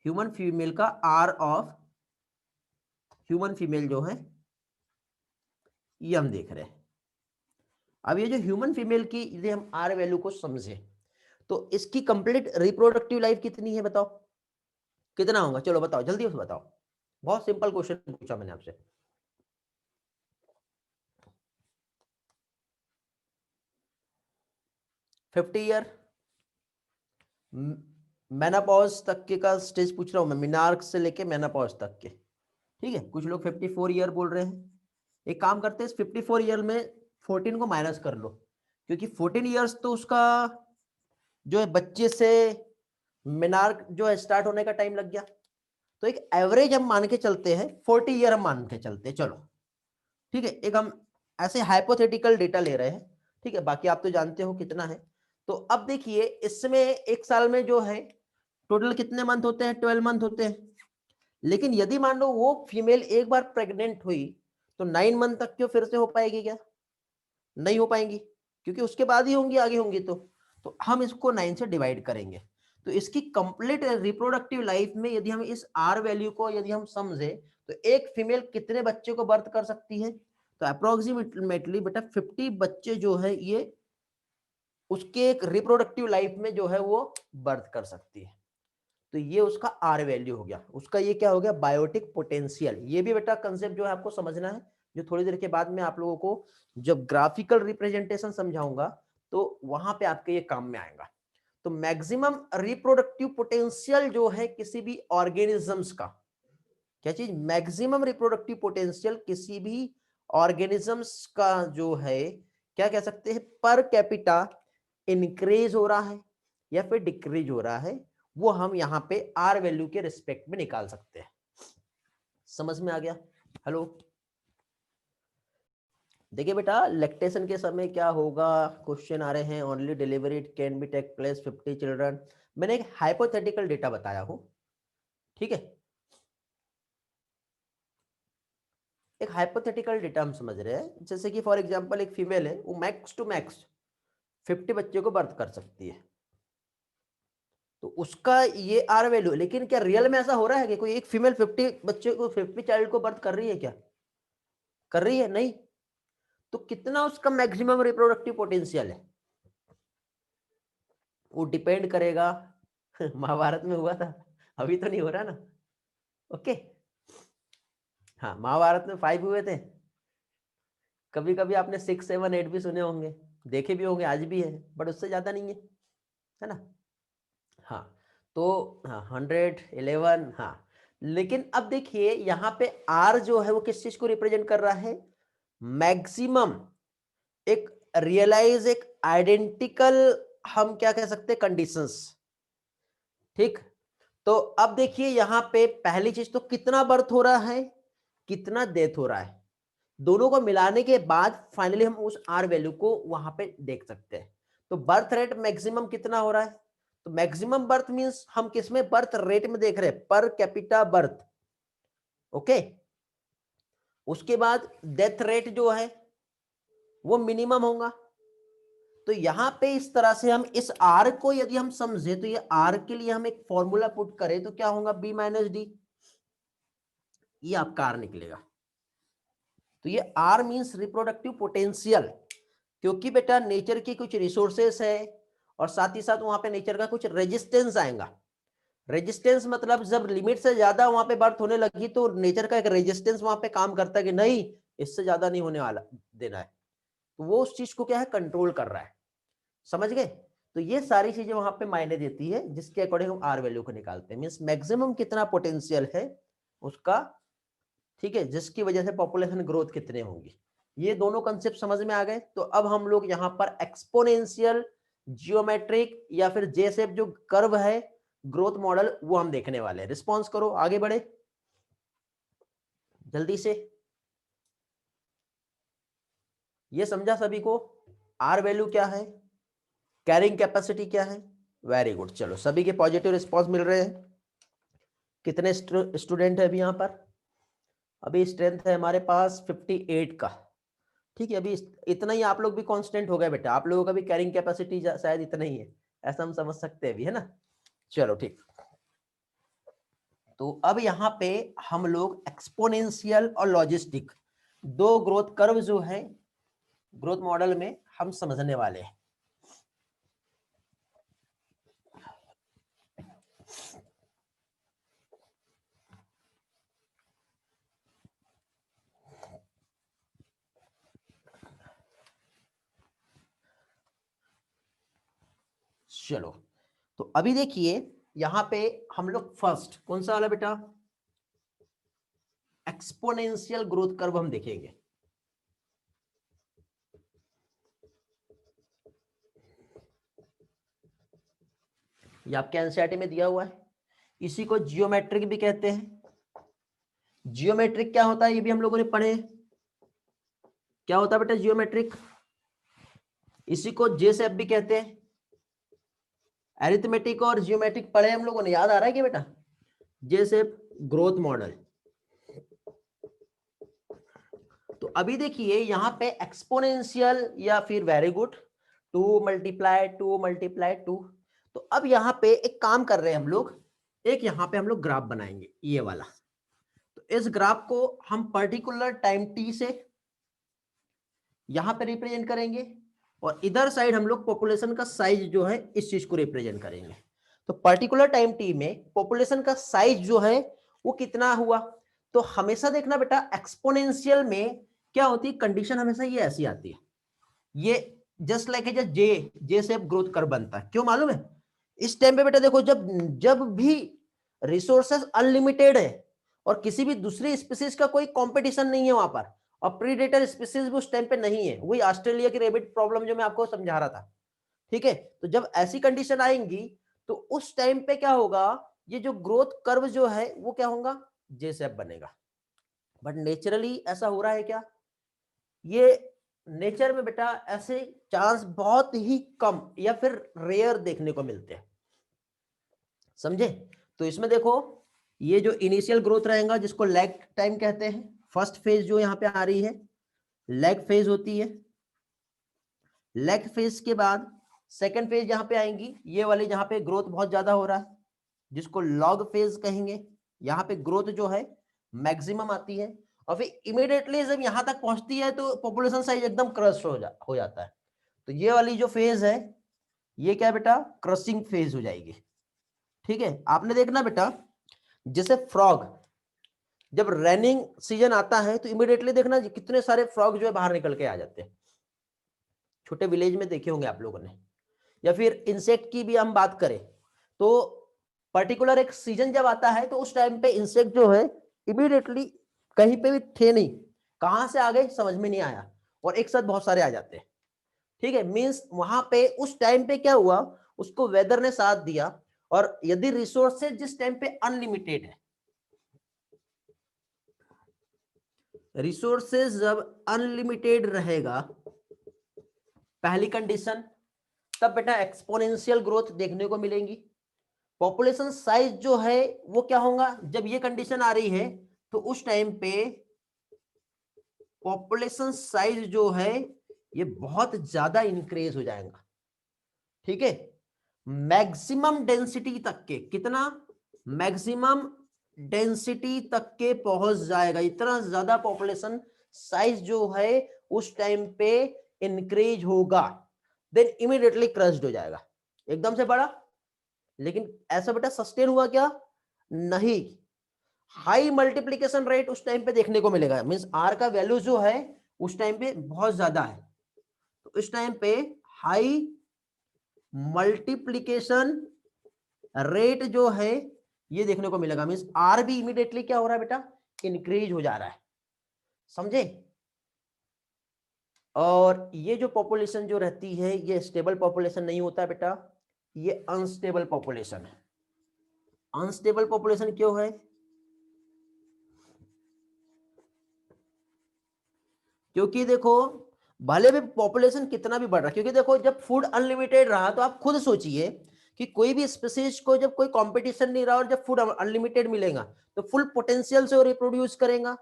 ह्यूमन फीमेल का आर ऑफ ह्यूमन फीमेल जो है ये हम देख रहे हैं। अब ये जो ह्यूमन फीमेल की यदि हम आर वैल्यू को समझे तो इसकी कंप्लीट रिप्रोडक्टिव लाइफ कितनी है बताओ? कितना होगा? चलो बताओ, जल्दी से बताओ। बहुत सिंपल क्वेश्चन पूछा मैंने आपसे। 50 ईयर, मेनापॉज तक के का स्टेज पूछ रहा हूं मैं, मिनार्क से लेके मेनापॉज तक के, ठीक है? कुछ लोग 54 ईयर बोल रहे हैं। एक काम करते हैं, 54 ईयर में 14 को माइनस कर लो, क्योंकि 14 ईयर्स तो उसका जो है बच्चे से मिनार्क जो है स्टार्ट होने का टाइम लग गया। तो एक एवरेज हम मान के चलते हैं, 40 ईयर हम मान के चलते हैं, चलो ठीक है? एक हम ऐसे हाइपोथेटिकल डेटा ले रहे हैं, ठीक है? बाकी आप तो जानते हो कितना है। तो अब देखिए इसमें एक साल में जो है टोटल कितने मंथ होते हैं? 12 मंथ होते हैं। लेकिन यदि मान लो वो फीमेल एक बार प्रेग्नेंट हुई तो 9 मंथ तक क्यों फिर से हो पाएगी क्या? नहीं हो पाएंगी, क्योंकि उसके बाद ही होंगी, आगे होंगी। तो हम इसको 9 से डिवाइड करेंगे। तो इसकी कंप्लीट रिप्रोडक्टिव लाइफ में यदि हम इस आर वैल्यू को यदि हम समझे तो एक फीमेल कितने बच्चे को बर्थ कर सकती है? तो अप्रोक्सीमेटली बेटा 50 बच्चे जो है ये उसके एक रिप्रोडक्टिव लाइफ में जो है वो बर्थ कर सकती है। तो ये उसका आर वैल्यू हो गया, उसका ये क्या हो गया? Biotic potential. ये भी बेटा कंसेप्ट जो है आपको समझना है, जो थोड़ी देर के बाद में आप लोगों को जब ग्राफिकल रिप्रेजेंटेशन समझाऊंगा तो वहां पे आपके ये काम में आएगा। तो मैक्सिमम रिप्रोडक्टिव पोटेंशियल जो है किसी भी ऑर्गेनिजम्स का, क्या चीज? मैक्सिमम रिप्रोडक्टिव पोटेंशियल किसी भी ऑर्गेनिजम्स का जो है, क्या कह सकते हैं, पर कैपिटा इंक्रीज हो रहा है या फिर डिक्रीज हो रहा है, वो हम यहाँ पे आर वैल्यू के रिस्पेक्ट में निकाल सकते हैं। समझ में आ गया? हेलो, देखिए बेटा लैक्टेशन के समय क्या होगा, क्वेश्चन आ रहे हैं। Only delivery it can be take place 50 children. मैंने एक हाइपोथेटिकल डेटा बताया हूं, ठीक है? एक हाइपोथेटिकल डेटा हम समझ रहे हैं, जैसे कि फॉर एग्जांपल एक फीमेल है, वो मैक्स टू मैक्स 50 बच्चे को बर्थ कर सकती है, तो उसका ये आर वैल्यू। लेकिन क्या रियल में ऐसा हो रहा है कि कोई एक फीमेल 50 बच्चे को, 50 चाइल्ड को बर्थ कर रही है? क्या कर रही है? नहीं। तो कितना उसका मैक्सिमम रिप्रोडक्टिव पोटेंशियल है? वो डिपेंड करेगा महाभारत में हुआ था, अभी तो नहीं हो रहा ना। ओके, हाँ महाभारत में 5 हुए थे। कभी कभी आपने 6, 7, 8 भी सुने होंगे, देखे भी होंगे, आज भी है, बट उससे ज्यादा नहीं है ना? हाँ, तो हाँ 111, हाँ। लेकिन अब देखिए यहाँ पे आर जो है वो किस चीज को रिप्रेजेंट कर रहा है? मैक्सिमम एक रियलाइज, एक आइडेंटिकल, हम क्या कह सकते हैं, कंडीशंस, ठीक। तो अब देखिए यहां पे पहली चीज तो कितना बर्थ हो रहा है, कितना डेथ हो रहा है, दोनों को मिलाने के बाद फाइनली हम उस आर वैल्यू को वहां पे देख सकते हैं। तो बर्थ रेट मैक्सिमम कितना हो रहा है? तो मैक्सिमम बर्थ मींस हम किसमें बर्थ रेट में देख रहे हैं? Per capita birth. ओके, उसके बाद डेथ रेट जो है वो मिनिमम होगा। तो यहां पे इस तरह से हम इस आर को यदि हम समझे तो ये आर के लिए हम एक फॉर्मूला पुट करें तो क्या होगा? बी माइनस डी, ये आपका आर निकलेगा। तो ये आर मींस रिप्रोडक्टिव पोटेंशियल, क्योंकि बेटा नेचर की कुछ रिसोर्सेस है और साथ ही साथ वहां पे नेचर का कुछ रेजिस्टेंस आएगा। रेजिस्टेंस मतलब जब लिमिट से ज्यादा वहां पे बर्थ होने लगी तो नेचर का एक रेजिस्टेंस वहां पे काम करता है कि नहीं, इससे ज्यादा नहीं होने वाला देना है। तो वो उस चीज को क्या है, कंट्रोल कर रहा है। समझ गए? तो ये सारी चीजें वहां पे मायने देती है, जिसके अकॉर्डिंग हम आर वैल्यू को निकालते हैं। मींस मैक्सिमम कितना पोटेंशियल है उसका, ठीक है, जिसकी वजह से पॉपुलेशन ग्रोथ कितने होंगी। ये दोनों कंसेप्ट समझ में आ गए। तो अब हम लोग यहाँ पर एक्सपोनेंशियल, जियोमेट्रिक या फिर जे शेप जो कर्व है, ग्रोथ मॉडल, वो हम देखने वाले हैं। रिस्पॉन्स करो, आगे बढ़े जल्दी से। ये समझा सभी को? आर वैल्यू क्या है, कैरिंग कैपेसिटी क्या है? वेरी गुड, चलो सभी के पॉजिटिव रिस्पॉन्स मिल रहे हैं। कितने स्टूडेंट है अभी यहाँ पर? अभी स्ट्रेंथ है हमारे पास 58 का, ठीक है। अभी इतना ही आप लोग भी कांस्टेंट हो गए बेटा, आप लोगों का भी कैरिंग कैपेसिटी शायद इतना ही है, ऐसा हम समझ सकते हैं अभी, है ना? चलो ठीक। तो अब यहाँ पे हम लोग एक्सपोनेंशियल और लॉजिस्टिक, दो ग्रोथ कर्व जो है ग्रोथ मॉडल में हम समझने वाले हैं। चलो, तो अभी देखिए यहां पे हम लोग फर्स्ट कौन सा वाला बेटा, एक्सपोनेंशियल ग्रोथ कर्व हम देखेंगे। ये आपके एनसीईआरटी में दिया हुआ है, इसी को जियोमेट्रिक भी कहते हैं। जियोमेट्रिक क्या होता है ये भी हम लोगों ने पढ़े, क्या होता है बेटा जियोमेट्रिक? इसी को जे शेप भी कहते हैं। एरिथमेटिक और जियोमेट्रिक पढ़े हम लोगों ने, याद आ रहा है क्या बेटा? जे शेप, ग्रोथ मॉडल। तो अभी देखिए यहाँ पे एक्सपोनेंशियल या फिर वेरी गुड 2 × 2 × 2। तो अब यहाँ पे एक काम कर रहे हैं हम लोग, एक यहाँ पे हम लोग ग्राफ बनाएंगे ये वाला। तो इस ग्राफ को हम पर्टिकुलर टाइम टी से यहाँ पे रिप्रेजेंट करेंगे और इधर साइड हम लोग पॉपुलेशन का साइज जो है इस चीज को रिप्रेजेंट करेंगे। तो पर्टिकुलर टाइम टी में पॉपुलेशन का साइज जो है वो कितना हुआ। तो हमेशा देखना बेटा एक्सपोनेंशियल में क्या होती है, कंडीशन हमेशा ये ऐसी आती है, ये जस्ट लाइक है जे से ग्रोथ कर्व बनता है। क्यों मालूम है, इस टाइम पे बेटा देखो जब जब भी रिसोर्सेस अनलिमिटेड है और किसी भी दूसरी स्पीसीज का कोई कंपटीशन नहीं है वहां पर, और प्रीडेटर स्पीसीज भी उस टाइम पे नहीं है, वही ऑस्ट्रेलिया की रेबिट प्रॉब्लम जो मैं आपको समझा रहा था। ठीक है, तो जब ऐसी कंडीशन आएंगी तो उस टाइम पे क्या होगा, ये जो ग्रोथ कर्व जो है वो क्या होगा, जे शेप बनेगा। बट नेचुरली ऐसा हो रहा है क्या, ये नेचर में बेटा ऐसे चांस बहुत ही कम या फिर रेयर देखने को मिलते हैं, समझे। तो इसमें देखो ये जो इनिशियल ग्रोथ रहेगा जिसको लैग टाइम कहते हैं, फर्स्ट फेज जो यहाँ पे आ रही है लैग फेज होती है। लैग फेज के बाद सेकेंड फेज यहाँ पे आएंगी, ये वाली जहाँ पे ग्रोथ बहुत ज्यादा हो रहा है जिसको लॉग फेज कहेंगे। यहाँ पे ग्रोथ जो है मैक्सिमम आती है और फिर इमीडिएटली जब यहाँ तक पहुंचती है तो पॉपुलेशन साइज एकदम क्रश हो जाता है। तो ये वाली जो फेज है ये क्या बेटा, क्रशिंग फेज हो जाएगी। ठीक है, आपने देखना बेटा जैसे फ्रॉग जब रेनिंग सीजन आता है तो इमीडिएटली देखना कितने सारे फ्रॉग जो है बाहर निकल के आ जाते हैं, छोटे विलेज में देखे होंगे आप लोगों ने। या फिर इंसेक्ट की भी हम बात करें तो पर्टिकुलर एक सीजन जब आता है तो उस टाइम पे इंसेक्ट जो है इमीडिएटली कहीं पे भी थे नहीं, कहां से आ गए समझ में नहीं आया और एक साथ बहुत सारे आ जाते हैं। ठीक है, मींस वहां पे उस टाइम पे क्या हुआ, उसको वेदर ने साथ दिया। और यदि रिसोर्सेज जिस टाइम पे अनलिमिटेड है, रिसोर्सेज जब अनलिमिटेड रहेगा पहली कंडीशन, तब बेटा एक्सपोनेंशियल ग्रोथ देखने को मिलेगी। पॉपुलेशन साइज जो है वो क्या होगा, जब ये कंडीशन आ रही है तो उस टाइम पे पॉपुलेशन साइज जो है ये बहुत ज्यादा इंक्रीज हो जाएगा। ठीक है, मैक्सिमम डेंसिटी तक के, कितना मैक्सिमम डेंसिटी तक के पहुंच जाएगा, इतना ज्यादा पॉपुलेशन साइज जो है उस टाइम पे इंक्रीज होगा, देन इमीडिएटली क्रश्ड हो जाएगा, एकदम से बड़ा। लेकिन ऐसा बेटा सस्टेन हुआ क्या, नहीं, हाई मल्टीप्लीकेशन रेट उस टाइम पे देखने को मिलेगा। मींस आर का वैल्यू जो है उस टाइम पे बहुत ज्यादा है, तो इस टाइम पे हाई मल्टीप्लीकेशन रेट जो है ये देखने को मिलेगा। मींस आर भी इमीडिएटली क्या हो रहा है बेटा, इंक्रीज हो जा रहा है, समझे। और ये जो पॉपुलेशन जो रहती है ये स्टेबल पॉपुलेशन नहीं होता है बेटा, ये अनस्टेबल पॉपुलेशन है। अनस्टेबल पॉपुलेशन क्यों है, क्योंकि देखो भले भी पॉपुलेशन कितना भी बढ़ रहा है, क्योंकि देखो जब फूड अनलिमिटेड रहा तो आप खुद सोचिए कि कोई भी स्पीसीज को जब कोई कंपटीशन नहीं रहा और जब फूड अनलिमिटेड मिलेगा तो फुल पोटेंशियल से वो रिप्रोड्यूस करेगा,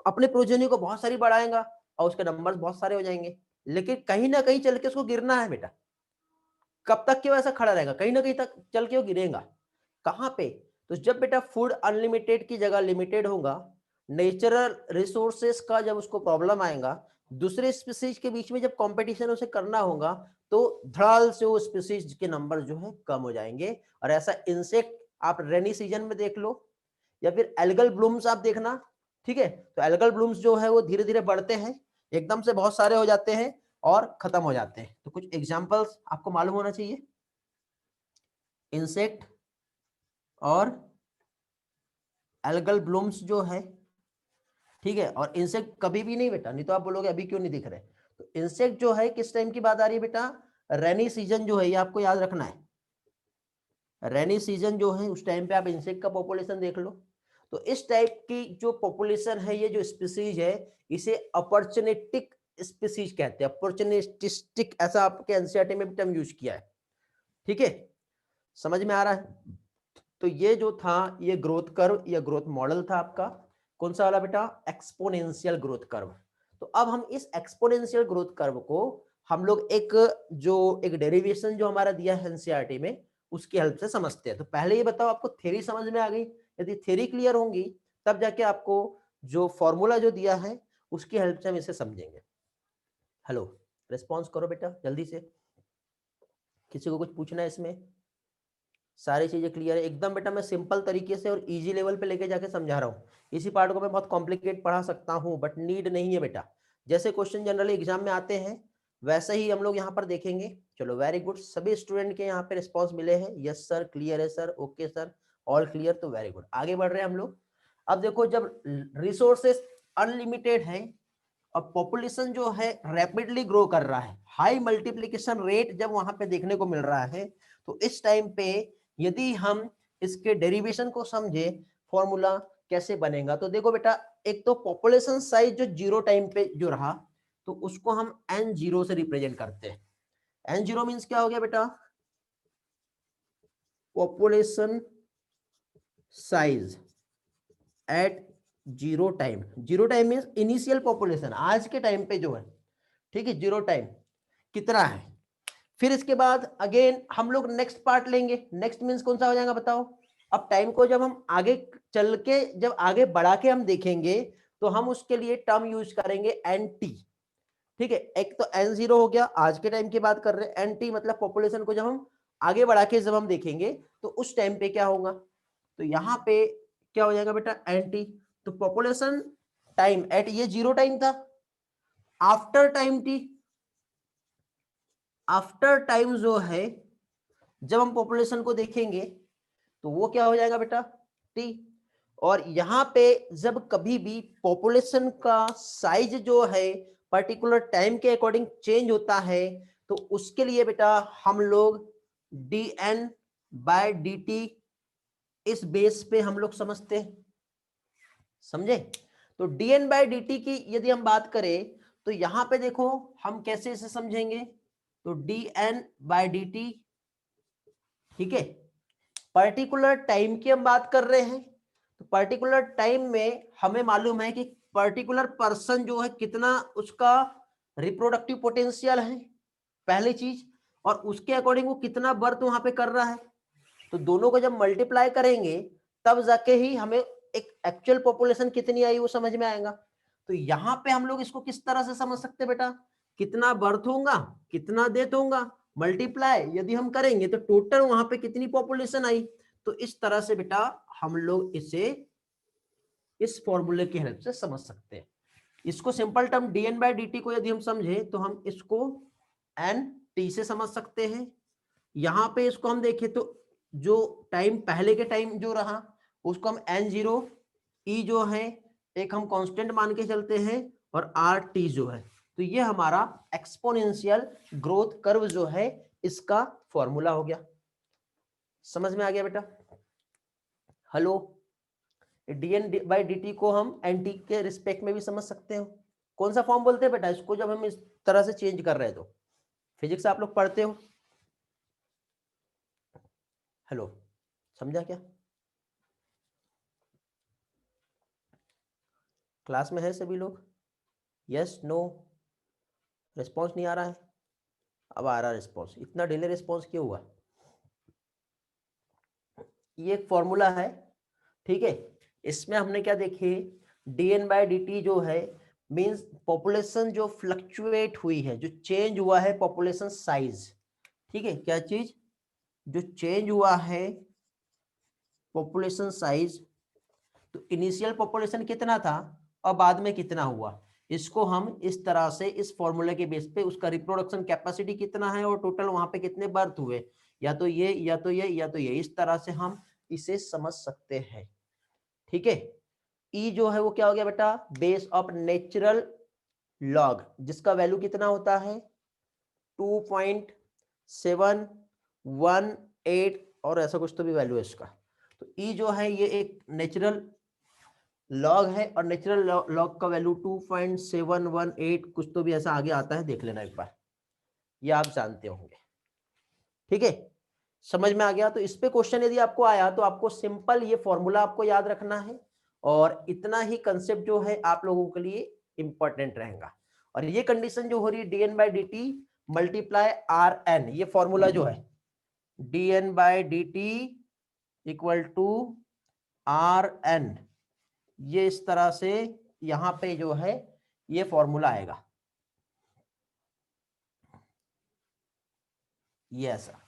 अपने प्रोजेनी को बहुत सारी बढ़ाएगा और उसके नंबर्स बहुत सारे हो जाएंगे। लेकिन कहीं ना कहीं चल के उसको गिरना है बेटा, कब तक क्यों ऐसा खड़ा रहेगा, कहीं ना कहीं तक चल के वो गिरेगा। कहाँ पे, तो जब बेटा फूड अनलिमिटेड की जगह लिमिटेड होगा, नेचुरल रिसोर्सेस का जब उसको प्रॉब्लम आएगा, दूसरे स्पीसीज के बीच में जब कंपटीशन उसे करना होगा तो धड़ाल से वो स्पीसीज के नंबर जो है कम हो जाएंगे। और ऐसा इंसेक्ट आप रेनी सीजन में देख लो या फिर एल्गल ब्लूम्स आप देखना। ठीक है, तो एल्गल ब्लूम्स जो है वो धीरे धीरे बढ़ते हैं, एकदम से बहुत सारे हो जाते हैं और खत्म हो जाते हैं। तो कुछ एग्जांपल्स आपको मालूम होना चाहिए, इंसेक्ट और एल्गल ब्लूम्स जो है। ठीक है, और इंसेक्ट कभी भी नहीं बेटा, नहीं तो आप बोलोगे अभी क्यों नहीं दिख रहे। तो इंसेक्ट जो है किस टाइम की बात आ रही है बेटा, रेनी सीजन जो है ये आपको याद रखना है। रेनी सीजन जो है उस टाइम पे आप इंसेक्ट का पॉपुलेशन देख लो। तो इस टाइप की जो पॉपुलेशन है, ये जो स्पीसीज है इसे अपॉर्चुनिस्टिक स्पीसीज कहते हैं। अपॉर्चुनिस्टिक ऐसा आपके एनसीईआरटी में भी टर्म यूज किया है। ठीक है, समझ में आ रहा है। तो ये जो था ये ग्रोथ कर्व या ग्रोथ मॉडल था आपका, कौन सा वाला बेटा, एक्सपोनेंशियल ग्रोथ कर्व। तो अब हम इस एक्सपोनेंशियल ग्रोथ कर्व को हम लोग एक डेरिवेशन जो हमारा दिया है एनसीईआरटी में उसकी हेल्प से समझते हैं। तो पहले ये बताओ आपको थ्योरी समझ में आ गई? यदि थ्योरी क्लियर होंगी तब जाके आपको जो फॉर्मूला जो दिया है उसकी हेल्प से हम इसे समझेंगे। हेलो, रिस्पॉन्स करो बेटा जल्दी से, किसी को कुछ पूछना है इसमें? सारी चीजें क्लियर है एकदम बेटा? मैं सिंपल तरीके से और इजी लेवल पे लेके जाके समझा रहा हूँ। इसी पार्ट को मैं बहुत कॉम्प्लिकेट पढ़ा सकता हूँ बट नीड नहीं है बेटा। जैसे क्वेश्चन जनरली एग्जाम में आते हैं वैसे ही हम लोग यहाँ पर देखेंगे। चलो वेरी गुड, सभी स्टूडेंट के यहाँ पे रिस्पॉन्स मिले हैं, यस सर, क्लियर है sir, okay sir, all clear, तो वेरी गुड। आगे बढ़ रहे हैं हम लोग। अब देखो जब रिसोर्सेस अनलिमिटेड है और पॉपुलेशन जो है रैपिडली ग्रो कर रहा है, हाई मल्टीप्लिकेशन रेट जब वहां पे देखने को मिल रहा है, तो इस टाइम पे यदि हम इसके डेरिवेशन को समझे, फॉर्मूला कैसे बनेगा, तो देखो बेटा एक तो पॉपुलेशन साइज जो जीरो टाइम पे जो रहा तो उसको हम एन जीरो से रिप्रेजेंट करते हैं। एन जीरो मीन्स क्या हो गया बेटा, population size at zero time. Zero time means initial population आज के टाइम पे जो है, ठीक है, जीरो टाइम कितना है। फिर इसके बाद अगेन हम लोग नेक्स्ट पार्ट लेंगे, नेक्स्ट मीन्स कौन सा हो जाएगा बताओ। अब टाइम को जब हम आगे चल के जब आगे बढ़ा के हम देखेंगे तो हम उसके लिए टर्म यूज करेंगे एन टी, ठीक है। एक तो एन जीरो हो गया, आज के टाइम की बात कर रहे हैं, एन टी मतलब पॉपुलेशन को जब हम आगे बढ़ा के जब हम देखेंगे तो उस टाइम पे क्या होगा, तो यहाँ पे क्या हो जाएगा बेटा एन टी। तो पॉपुलेशन टाइम एट ये जीरो टाइम था, after time T, after time जो है जब हम पॉपुलेशन को देखेंगे तो वो क्या हो जाएगा बेटा टी। और यहां पे जब कभी भी पॉपुलेशन का साइज जो है पर्टिकुलर टाइम के अकॉर्डिंग चेंज होता है तो उसके लिए बेटा हम लोग D N by D T इस बेस पे हम लोग समझते हैं, समझे। तो D N by D T की यदि हम बात करें तो यहां पे देखो हम कैसे इसे समझेंगे, तो D N by D T, ठीक है, पर्टिकुलर टाइम की हम बात कर रहे हैं तो पर्टिकुलर टाइम में हमें मालूम है कि पर्टिकुलर पर्सन जो है कितना उसका रिप्रोडक्टिव पोटेंशियल है पहली चीज, और उसके अकॉर्डिंग वो कितना बर्थ वहां पे कर रहा है। तो दोनों को जब मल्टीप्लाई करेंगे तब जाके ही हमें एक एक्चुअल पॉपुलेशन कितनी आई वो समझ में आएगा। तो यहाँ पे हम लोग इसको किस तरह से समझ सकते बेटा, कितना बर्थ होगा कितना डेथ होगा, मल्टीप्लाई यदि हम करेंगे तो टोटल वहां पे कितनी पॉपुलेशन आई। तो इस तरह से बेटा हम लोग इसे इस फॉर्मूले की हेल्प से समझ सकते हैं। इसको simple term dn by dt को यदि हम समझे तो हम इसको एन टी से समझ सकते हैं। यहां पे इसको हम देखें तो जो टाइम पहले के टाइम जो रहा उसको हम एन जीरो ई जो है एक हम कांस्टेंट मान के चलते हैं और आर टी जो है, तो ये हमारा एक्सपोनेंशियल ग्रोथ कर्व जो है इसका फॉर्मूला हो गया। समझ में आ गया बेटा? हेलो, dn बाई dt को हम एन टी के रिस्पेक्ट में भी समझ सकते हो। कौन सा फॉर्म बोलते हैं बेटा इसको जब हम इस तरह से चेंज कर रहे हैं? तो फिजिक्स आप लोग पढ़ते हो, हेलो, समझा क्या? क्लास में है सभी लोग? Yes no? रिस्पॉन्स नहीं आ रहा है? अब आ रहा रिस्पॉन्स, इतना डिले रिस्पॉन्स क्यों हुआ? ये एक फॉर्मूला है, ठीक है। इसमें हमने क्या देखे, dn बाय dt जो है मींस पॉपुलेशन जो फ्लक्चुएट हुई है, जो चेंज हुआ है पॉपुलेशन साइज, ठीक है। क्या चीज जो चेंज हुआ है पॉपुलेशन साइज, तो इनिशियल पॉपुलेशन कितना था और बाद में कितना हुआ, इसको हम इस तरह से इस फॉर्मूले के बेस पे उसका रिप्रोडक्शन कैपेसिटी कितना है और टोटल वहां पे कितने बर्थ हुए, या तो ये या तो ये या तो ये, इस तरह से हम इसे समझ सकते हैं, ठीक है। ई जो है वो क्या हो गया बेटा, बेस ऑफ नेचुरल लॉग, जिसका वैल्यू कितना होता है 2.718 और ऐसा कुछ तो भी वैल्यू है इसका। तो ई जो है ये एक नेचुरल लॉग है और नेचुरल लॉग का वैल्यू 2.718 कुछ तो भी ऐसा आगे आता है, देख लेना एक बार, ये आप जानते होंगे, ठीक है। समझ में आ गया? तो इस पे क्वेश्चन यदि आपको आया तो आपको सिंपल ये फॉर्मूला आपको याद रखना है और इतना ही कंसेप्ट जो है आप लोगों के लिए इंपॉर्टेंट रहेगा। और ये कंडीशन जो हो रही है dn by D T multiply R N, ये फॉर्मूला जो है dn by D T equal to R N, ये इस तरह से यहां पे जो है ये फॉर्मूला आएगा। ये ऐसा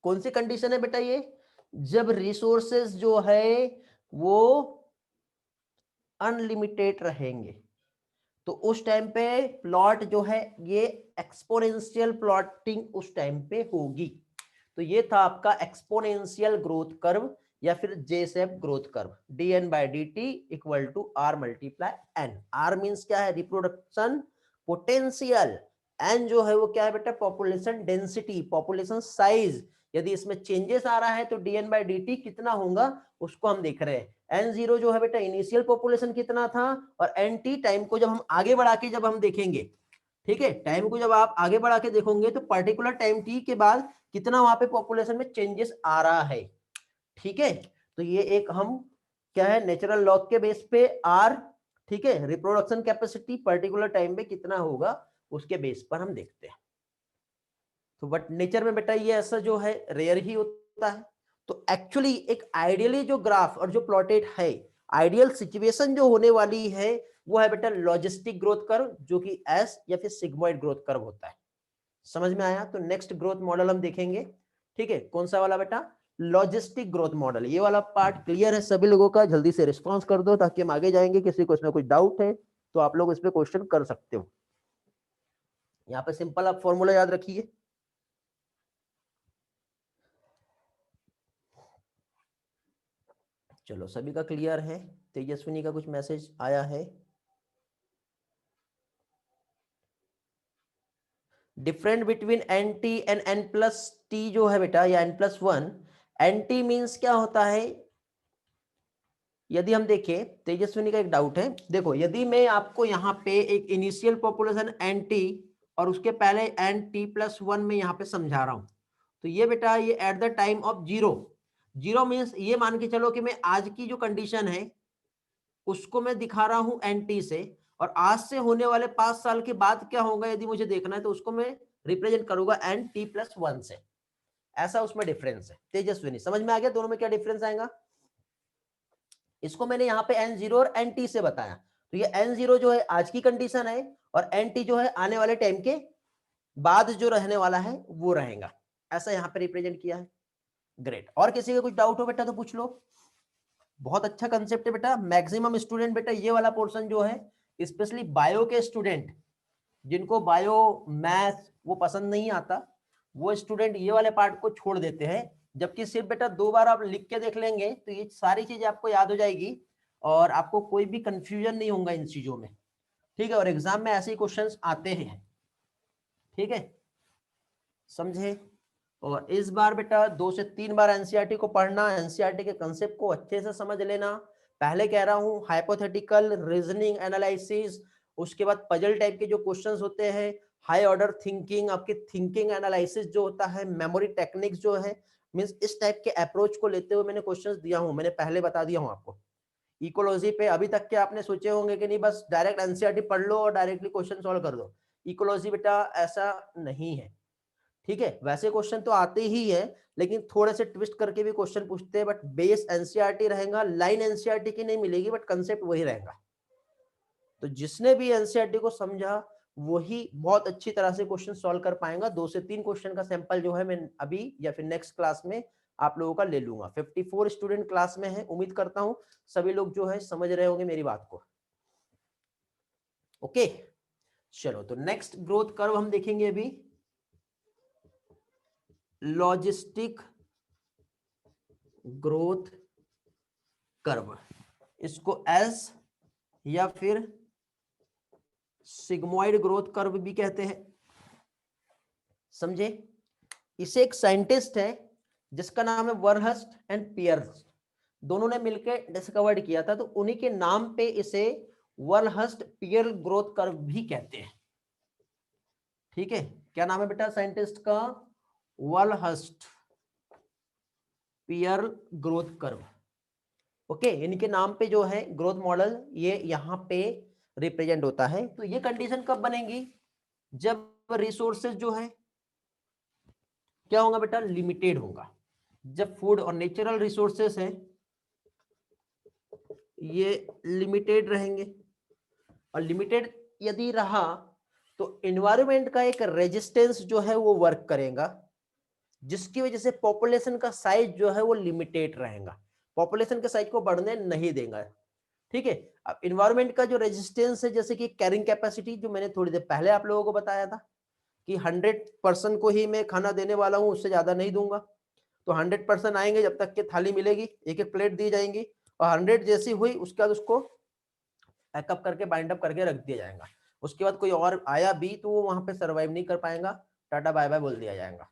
कौन सी कंडीशन है बेटा? ये जब रिसोर्सेज जो है वो अनलिमिटेड रहेंगे तो उस टाइम पे प्लॉट जो है ये एक्सपोनेंशियल प्लॉटिंग उस टाइम पे होगी। तो ये था आपका एक्सपोनेंशियल ग्रोथ कर्व या फिर J shape growth curve, dn by D T equal to R multiply N. R means क्या है? Reproduction potential. एन जो है वो क्या है बेटा? Population density, population size. यदि इसमें चेंजेस आ रहा है तो dn बाई डी टी कितना होगा उसको हम देख रहे हैं। n0 जो है बेटा इनिशियल पॉपुलेशन कितना था, और nt टाइम को जब हम आगे बढ़ा के जब हम देखेंगे, ठीक है, टाइम को जब आप आगे बढ़ा के देखोगे तो पर्टिकुलर टाइम t के बाद कितना वहां पे पॉपुलेशन में चेंजेस आ रहा है। ठीक है, तो ये एक हम क्या है नेचुरल लॉग के बेस पे आर, ठीक है, रिप्रोडक्शन कैपेसिटी पर्टिकुलर टाइम पे कितना होगा उसके बेस पर हम देखते हैं। तो बट नेचर में बेटा ये ऐसा जो है रेयर ही होता है। तो एक्चुअली एक आइडियली जो ग्राफ और जो प्लॉटेड है, आइडियल सिचुएशन जो होने वाली है वो है बेटा लॉजिस्टिक ग्रोथ कर्व, जो कि एस या फिर सिग्मोइड ग्रोथ कर्व होता है। समझ में आया? तो नेक्स्ट ग्रोथ मॉडल हम देखेंगे। ठीक है, कौन सा वाला बेटा? Logistic growth model. ये वाला पार्ट क्लियर है सभी लोगों का? जल्दी से रिस्पॉन्स कर दो ताकि हम आगे जाएंगे। किसी को इसमें कुछ डाउट है तो आप लोग इस पे क्वेश्चन कर सकते हो। यहाँ पे सिंपल आप फॉर्मूला याद रखिए। चलो सभी का क्लियर है? तेजस्विनी का कुछ मैसेज आया है? Different between N T and N plus T जो है बेटा, या N plus one, N T means क्या होता है? यदि हम देखें, तेजस्विनी का एक डाउट है, देखो यदि मैं आपको यहाँ पे एक इनिशियल पॉपुलेशन एन टी और उसके पहले एन टी प्लस वन में यहाँ पे समझा रहा हूँ, तो ये बेटा ये at the time of zero, zero means ये मान के चलो कि मैं आज की जो कंडीशन है उसको मैं दिखा रहा हूं एनटी से, और आज से होने वाले 5 साल के बाद क्या होगा यदि मुझे देखना है तो उसको मैं रिप्रेजेंट करूंगा एन टी प्लस वन से। ऐसा उसमें डिफरेंस है। तेजस्विनी समझ में आ गया दोनों में क्या डिफरेंस आएगा? इसको मैंने यहाँ पे एन जीरो और एन टी से बताया। तो ये एन जीरो जो है आज की कंडीशन है और एन टी जो है आने वाले टाइम के बाद जो रहने वाला है वो रहेगा। ऐसा यहाँ पे रिप्रेजेंट किया है। ग्रेट। और किसी का कुछ डाउट हो बेटा तो पूछ लो। बहुत अच्छा कंसेप्ट है बेटा। मैक्सिमम स्टूडेंट बेटा ये वाला पोर्शन जो है, स्पेशली बायो के स्टूडेंट जिनको बायो मैथ वो पसंद नहीं आता, वो स्टूडेंट ये वाले पार्ट को छोड़ देते हैं। जबकि सिर्फ बेटा 2 बार आप लिख के देख लेंगे तो ये सारी चीजें आपको याद हो जाएगी और आपको कोई भी कंफ्यूजन नहीं होगा इन चीजों में। ठीक है, और एग्जाम में ऐसे ही क्वेश्चंस आते हैं। ठीक है, समझे? और इस बार बेटा 2 से 3 बार एनसीईआरटी को पढ़ना, एनसीईआरटी के कंसेप्ट को अच्छे से समझ लेना। पहले कह रहा हूं हाइपोथेटिकल, रीजनिंग, एनालिसिस, उसके बाद पजल टाइप के जो क्वेश्चंस होते हैं, हाई ऑर्डर थिंकिंग, आपके थिंकिंग एनालिसिस जो होता है, मेमोरी टेक्निक्स जो है, मींस इस टाइप के अप्रोच को लेते हुए मैंने क्वेश्चंस दिया हूं। मैंने पहले बता दिया हूं आपको। इकोलॉजी पे अभी तक के आपने सोचे होंगे कि नहीं बस डायरेक्ट एनसीईआरटी पढ़ लो और डायरेक्टली क्वेश्चन सॉल्व कर दो। इकोलॉजी बेटा ऐसा नहीं है। ठीक है, वैसे क्वेश्चन तो आते ही है लेकिन थोड़े से ट्विस्ट करके भी क्वेश्चन पूछते हैं, बट बेस एनसीईआरटी रहेगा। लाइन एनसीईआरटी की नहीं मिलेगी बट कंसेप्ट वही रहेगा। तो जिसने भी एनसीईआरटी को समझा वही बहुत अच्छी तरह से क्वेश्चन सॉल्व कर पाएगा। 2 से 3 क्वेश्चन का सैंपल जो है मैं अभी या फिर नेक्स्ट क्लास में आप लोगों का ले लूंगा। 54 स्टूडेंट क्लास में है, उम्मीद करता हूं सभी लोग जो है समझ रहे होंगे मेरी बात को। ओके, चलो तो नेक्स्ट ग्रोथ कर्व हम देखेंगे अभी, लॉजिस्टिक ग्रोथ कर्व। इसको एस या फिर सिग्मोइड ग्रोथ कर्व भी कहते हैं। समझे? इसे एक साइंटिस्ट है जिसका नाम है वर्हस्ट एंड पियर्स, दोनों ने मिलकर डिस्कवर्ड किया था, तो उन्हीं के नाम पे इसे वर्हस्ट पियर ग्रोथ कर्व भी कहते हैं। ठीक है, क्या नाम है बेटा साइंटिस्ट का? वर्हस्ट पीयर ग्रोथ कर्व। ओके, इनके नाम पे जो है ग्रोथ मॉडल ये यहाँ पे रिप्रेजेंट होता है। तो ये कंडीशन कब बनेगी, जब रिसोर्सेज जो है क्या होगा बेटा, लिमिटेड होगा। जब फूड और नेचुरल रिसोर्सेस है ये लिमिटेड रहेंगे, और लिमिटेड यदि रहा तो एनवायरमेंट का एक रेजिस्टेंस जो है वो वर्क करेगा, जिसकी वजह से पॉपुलेशन का साइज जो है वो लिमिटेड रहेगा, पॉपुलेशन के साइज को बढ़ने नहीं देगा। ठीक है, अब इन्वायरमेंट का जो रेजिस्टेंस है, जैसे कि कैरिंग कैपेसिटी, जो मैंने थोड़ी देर पहले आप लोगों को बताया था कि 100% को ही मैं खाना देने वाला हूं, उससे ज्यादा नहीं दूंगा। तो 100% आएंगे जब तक कि थाली मिलेगी, एक एक प्लेट दी जाएंगी, और 100 जैसी हुई उसके बाद उसको पैकअप करके बाइंड अप करके रख दिया जाएगा। उसके बाद कोई और आया भी तो वो वहां पे सर्वाइव नहीं कर पाएगा, टाटा बाय बाय बोल दिया जाएगा।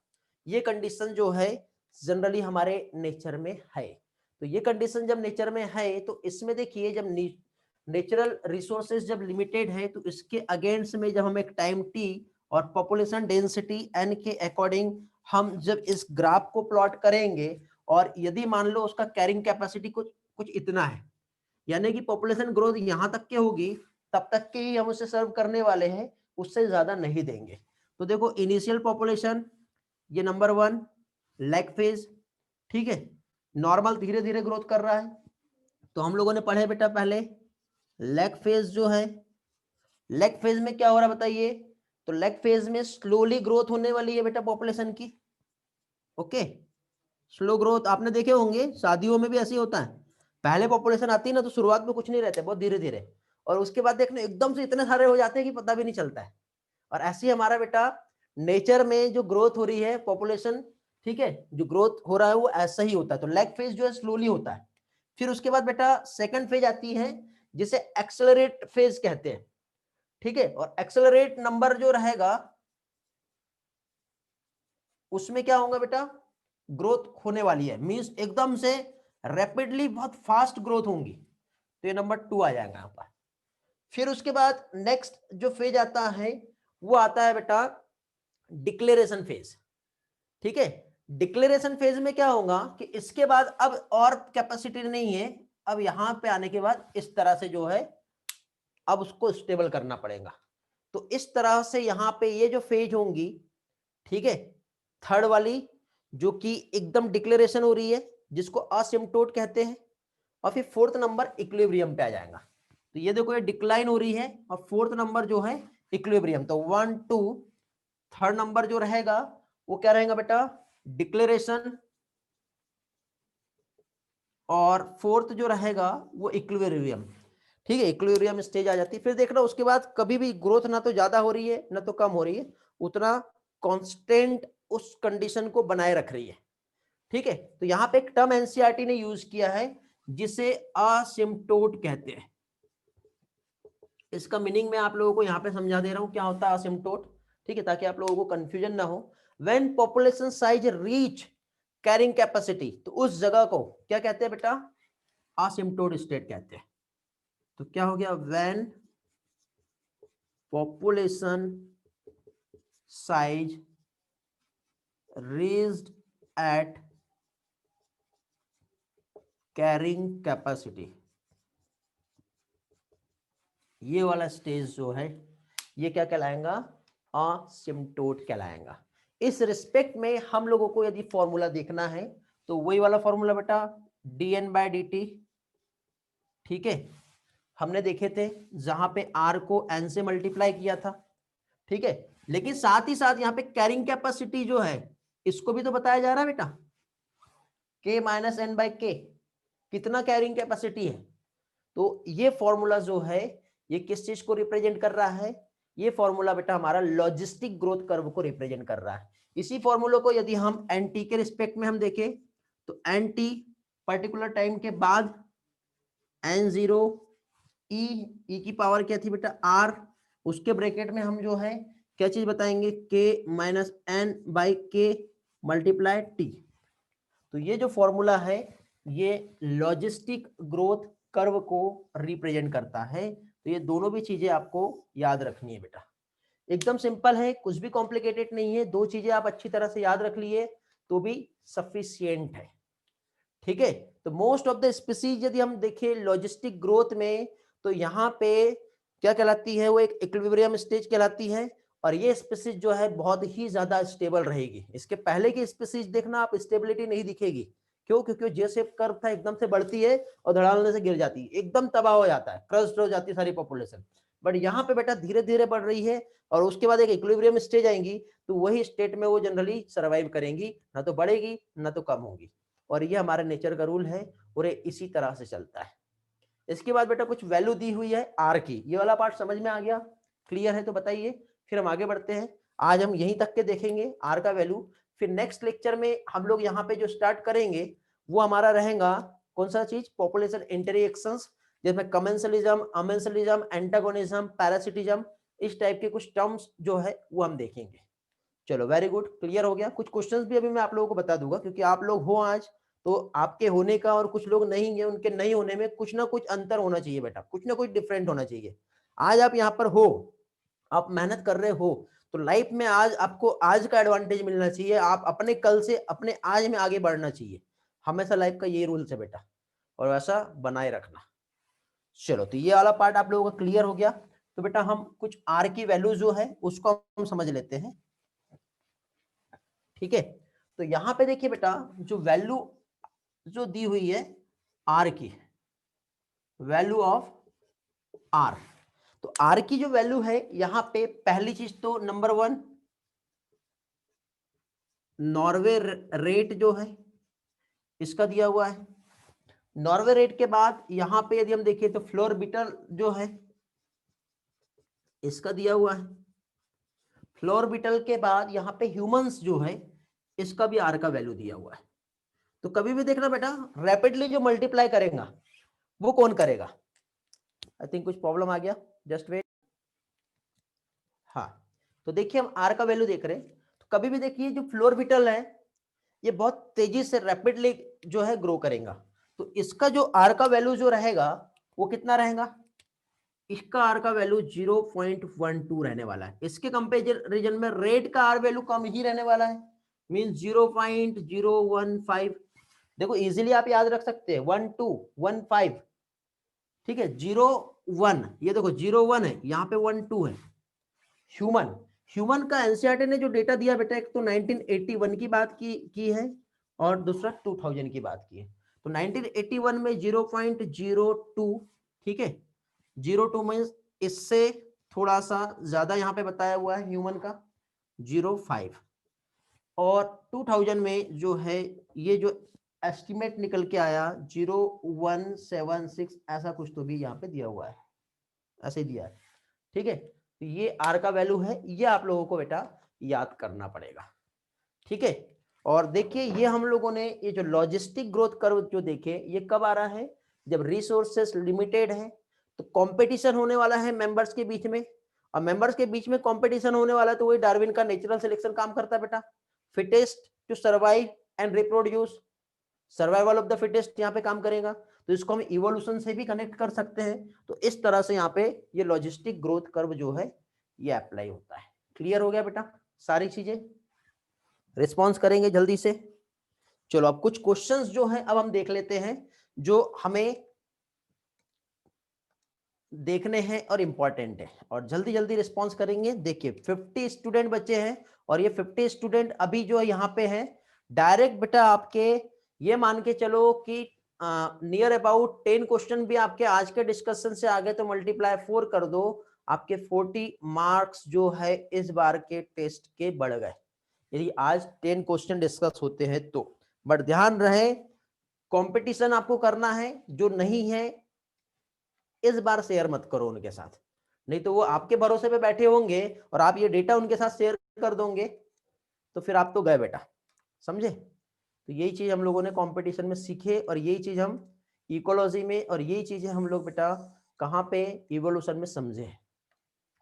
ये कंडीशन जो है जनरली हमारे नेचर में है। तो ये कंडीशन जब नेचर में है तो इसमें देखिए, जब नेचुरल रिसोर्सेज जब लिमिटेड है तो इसके अगेंस्ट में जब हम एक टाइम टी और पॉपुलेशन डेंसिटी एन के अकॉर्डिंग हम जब इस ग्राफ को प्लॉट करेंगे, और यदि मान लो उसका कैरिंग कैपेसिटी कुछ कुछ इतना है, यानी कि पॉपुलेशन ग्रोथ यहां तक के होगी, तब तक के ही हम उसे सर्व करने वाले हैं, उससे ज्यादा नहीं देंगे। तो देखो इनिशियल पॉपुलेशन ये नंबर 1 लैग फेज, ठीक है, नॉर्मल धीरे धीरे ग्रोथ कर रहा है। तो हम लोगों ने पढ़े बेटा पहले लैग फेज जो है, लैग फेज में क्या हो रहा है बताइए, तो लैग फेज में स्लोली ग्रोथ होने वाली है बेटा पॉपुलेशन की। ओके, स्लो ग्रोथ आपने देखे होंगे, शादियों में भी ऐसे ही होता है, पहले पॉपुलेशन आती है ना तो शुरुआत में कुछ नहीं रहते, बहुत धीरे धीरे, और उसके बाद देखने एकदम से इतने सारे हो जाते हैं कि पता भी नहीं चलता है। और ऐसे ही हमारा बेटा नेचर में जो ग्रोथ हो रही है पॉपुलेशन, ठीक है, जो ग्रोथ हो रहा है वो ऐसा ही होता है। तो लैग फेज जो है स्लोली होता है। फिर उसके बाद बेटा सेकंड फेज आती है जिसे एक्सेलरेट फेज कहते हैं, ठीक है, और एक्सेलरेट नंबर जो रहेगा उसमें क्या होगा बेटा, ग्रोथ होने वाली है, मींस एकदम से रैपिडली बहुत फास्ट ग्रोथ होंगी। तो ये नंबर 2 आ जाएगा यहां पर। फिर उसके बाद नेक्स्ट जो फेज आता है वो आता है बेटा डिक्लेरेशन फेज, ठीक है। डिक्लेरेशन फेज में क्या होगा कि इसके बाद अब और कैपेसिटी नहीं है, अब यहां पे आने के बाद इस तरह से जो है अब उसको स्टेबल करना पड़ेगा। तो इस तरह से यहां पे ये जो फेज होंगी, ठीक है, थर्ड वाली जो कि एकदम डिक्लेरेशन हो रही है जिसको असिम्प्टोट कहते हैं, और फिर फोर्थ नंबर इक्विलिब्रियम पे आ जाएगा। तो ये देखो ये डिक्लाइन हो रही है, और फोर्थ नंबर जो है इक्विलिब्रियम। तो 1 2 थर्ड नंबर जो रहेगा वो क्या रहेगा बेटा, डिक्लेरेशन, और फोर्थ जो रहेगा वो इक्विलिब्रियम, ठीक है, इक्विलिब्रियम स्टेज आ जाती है। फिर देखना उसके बाद कभी भी ग्रोथ ना तो ज्यादा हो रही है ना तो कम हो रही है, उतना कांस्टेंट उस कंडीशन को बनाए रख रही है, ठीक है। तो यहाँ पे एक टर्म एनसीईआरटी ने यूज किया है जिसे असिम्प्टोट कहते हैं। इसका मीनिंग मैं आप लोगों को यहाँ पे समझा दे रहा हूँ क्या होता है असिम्प्टोट, ठीक है, ताकि आप लोगों को कंफ्यूजन ना हो। When population size reach carrying capacity, तो उस जगह को क्या कहते हैं बेटा, असिम्प्टोट स्टेट कहते हैं। तो क्या हो गया, when population size reached eight carrying capacity, ये वाला स्टेज जो है ये क्या कहलाएगा, असिम्प्टोट कहलाएगा। इस रिस्पेक्ट में हम लोगों को यदि फॉर्मूला देखना है तो वही वाला फॉर्मूला बेटा dN/dt, ठीक है, हमने देखे थे जहां पे r को n से मल्टीप्लाई किया था, ठीक है। लेकिन साथ ही साथ यहाँ पे कैरिंग कैपेसिटी जो है इसको भी तो बताया जा रहा है बेटा, k-n/k, कितना कैरिंग कैपेसिटी है। तो ये फॉर्मूला जो है ये किस चीज को रिप्रेजेंट कर रहा है, ये फॉर्मूला बेटा हमारा लॉजिस्टिक ग्रोथ कर्व को रिप्रेजेंट कर रहा है। इसी फॉर्मूले को यदि हम एनटी के रिस्पेक्ट में हम देखें तो एनटी पर्टिकुलर टाइम के बाद n0 e की पावर क्या थी बेटा r, उसके ब्रैकेट में हम जो है क्या चीज बताएंगे, k-n/k मल्टीप्लाई t। तो ये जो फॉर्मूला है ये लॉजिस्टिक ग्रोथ कर्व को रिप्रेजेंट करता है। तो ये दोनों भी चीजें आपको याद रखनी है बेटा, एकदम सिंपल है, कुछ भी कॉम्प्लिकेटेड नहीं है, दो चीजें आप अच्छी तरह से याद रख लिए तो भी सफिशिएंट है। ठीक है। तो मोस्ट ऑफ द स्पीसीज यदि हम देखें लॉजिस्टिक ग्रोथ में, तो यहाँ पे क्या कहलाती है, वो एक इक्विलिब्रियम स्टेज कहलाती है। और ये स्पीसीज जो है बहुत ही ज्यादा स्टेबल रहेगी। इसके पहले की स्पीसीज देखना आप, स्टेबिलिटी नहीं दिखेगी। क्यों? क्योंकि जे शेप कर्व था, एकदम से बढ़ती है और धड़ालने से गिर जाती है, एकदम तबाह हो जाता है, क्रस्ट हो जाती है सारी पॉपुलेशन। बट यहाँ पे बेटा धीरे धीरे बढ़ रही है, और उसके बाद एक इक्विलिब्रियम स्टेज आएंगी, तो वही स्टेट में वो जनरली सर्वाइव करेंगी, ना तो बढ़ेगी ना तो कम होगी। और ये हमारे नेचर का रूल है, और ये इसी तरह से चलता है। इसके बाद बेटा कुछ वैल्यू दी हुई है आर की, ये वाला पार्ट समझ में आ गया? क्लियर है तो बताइए, फिर हम आगे बढ़ते हैं। आज हम यहीं तक के देखेंगे आर का वैल्यू। फिर नेक्स्ट लेक्चर में हम लोग यहाँ पे जो स्टार्ट करेंगे वो हमारा रहेगा कौन सा चीज, पॉपुलेशन इंटरेक्शंस, जिसमें कमेंसलिज्म, अमेंसलिज्म, एंटागोनिज्म, पैरासिटिज्म, इस टाइप के कुछ टर्म्स जो है वो हम देखेंगे। चलो वेरी गुड, क्लियर हो गया। कुछ क्वेश्चंस भी अभी मैं आप लोगों को बता दूंगा, क्योंकि आप लोग हो आज, तो आपके होने का और कुछ लोग नहीं है उनके नहीं होने में कुछ ना कुछ अंतर होना चाहिए बेटा, कुछ ना कुछ डिफरेंट होना चाहिए। आज आप यहाँ पर हो, आप मेहनत कर रहे हो, तो लाइफ में आज आपको आज का एडवांटेज मिलना चाहिए। आप अपने कल से अपने आज में आगे बढ़ना चाहिए, हमेशा लाइफ का ये रूल्स है बेटा, और वैसा बनाए रखना। चलो तो ये वाला पार्ट आप लोगों का क्लियर हो गया। तो बेटा हम कुछ आर की वैल्यू जो है उसको हम समझ लेते हैं। ठीक है, तो यहां पे देखिए बेटा, जो वैल्यू जो दी हुई है आर की, वैल्यू ऑफ आर, तो आर की जो वैल्यू है यहां पे पहली चीज तो नंबर 1 नॉर्वे रेट जो है इसका दिया हुआ है। नॉर्वे रेट के बाद यहां पे यदि हम देखें तो फ्लोरबिटल जो है इसका दिया हुआ है। फ्लोरबिटल के बाद यहां पे ह्यूमंस जो है इसका भी आर का वैल्यू दिया हुआ है। तो कभी भी देखना बेटा, रैपिडली जो मल्टीप्लाई करेगा वो कौन करेगा? आई थिंक कुछ प्रॉब्लम आ गया, जस्ट वेट। हाँ, तो देखिए हम आर का वैल्यू देख रहे हैं, तो कभी भी देखिए जो फ्लोरबिटल है ये बहुत तेजी से रैपिडली जो है ग्रो करेगा, तो इसका जो आर का वैल्यू जो रहेगा वो कितना रहेगा? इसका आर का वैल्यू 0.12 रहने वाला है। इसके कंपेरिजन में रेट का आर वैल्यू कम ही रहने वाला है, मीन 0.015। देखो इजीली आप याद रख सकते हैं 1215, ठीक है, 0 1, ये देखो 0 1 है, यहाँ पे 1 2 है। ह्यूमन ह्यूमन का एनसीईआरटी ने जो डेटा दिया बेटा, एक तो 1981 की बात की है और दूसरा 2000 की बात की है। तो 1981 में 0.02, ठीक है, 02 मीन्स इससे थोड़ा सा ज्यादा यहाँ पे बताया हुआ है ह्यूमन का 0.5, और 2000 में जो है ये जो एस्टिमेट निकल के आया 0.176, ऐसा कुछ तो भी यहाँ पे दिया हुआ है, ऐसे दिया है। ठीक है, तो ये आर का वैल्यू है, ये आप लोगों को बेटा याद करना पड़ेगा। ठीक है, और देखिए ये हम लोगों ने ये जो लॉजिस्टिक ग्रोथ कर्व जो देखे, ये कब आ रहा है? जब रिसोर्सेस लिमिटेड है, तो कंपटीशन होने वाला है मेंबर्स के बीच में, और मेंबर्स के बीच में कंपटीशन होने वाला है, तो वही डार्विन का नेचुरल सिलेक्शन काम करता है बेटा। Fittest to survive and reproduce, survival of the fittest यहाँ पे काम करेगा। तो इसको हम इवोल्यूशन से भी कनेक्ट कर सकते हैं। तो इस तरह से यहाँ पे ये लॉजिस्टिक ग्रोथ कर्व जो है ये अप्लाई होता है। क्लियर हो गया बेटा सारी चीजें? रिस्पॉन्स करेंगे जल्दी से। चलो अब कुछ क्वेश्चंस जो है अब हम देख लेते हैं, जो हमें देखने हैं और इंपॉर्टेंट है, और जल्दी जल्दी रिस्पॉन्स करेंगे। देखिए 50 स्टूडेंट बच्चे हैं, और ये 50 स्टूडेंट अभी जो यहाँ पे हैं डायरेक्ट बेटा आपके ये मान के चलो कि नियर अबाउट 10 क्वेश्चन भी आपके आज के डिस्कशन से आगे, तो मल्टीप्लाई 4 कर दो, आपके 40 मार्क्स जो है इस बार के टेस्ट के बढ़ गए, यदि आज 10 क्वेश्चन डिस्कस होते हैं तो। बट ध्यान रहे कंपटीशन आपको करना है, जो नहीं है इस बार शेयर मत करो उनके साथ, नहीं तो वो आपके भरोसे पे बैठे होंगे और आप ये डेटा उनके साथ शेयर कर दोगे, तो फिर आप तो गए बेटा, समझे? तो यही चीज हम लोगों ने कंपटीशन में सीखे, और यही चीज हम इकोलॉजी में, और यही चीजें हम लोग बेटा कहाँ पे इवोल्यूशन में समझे।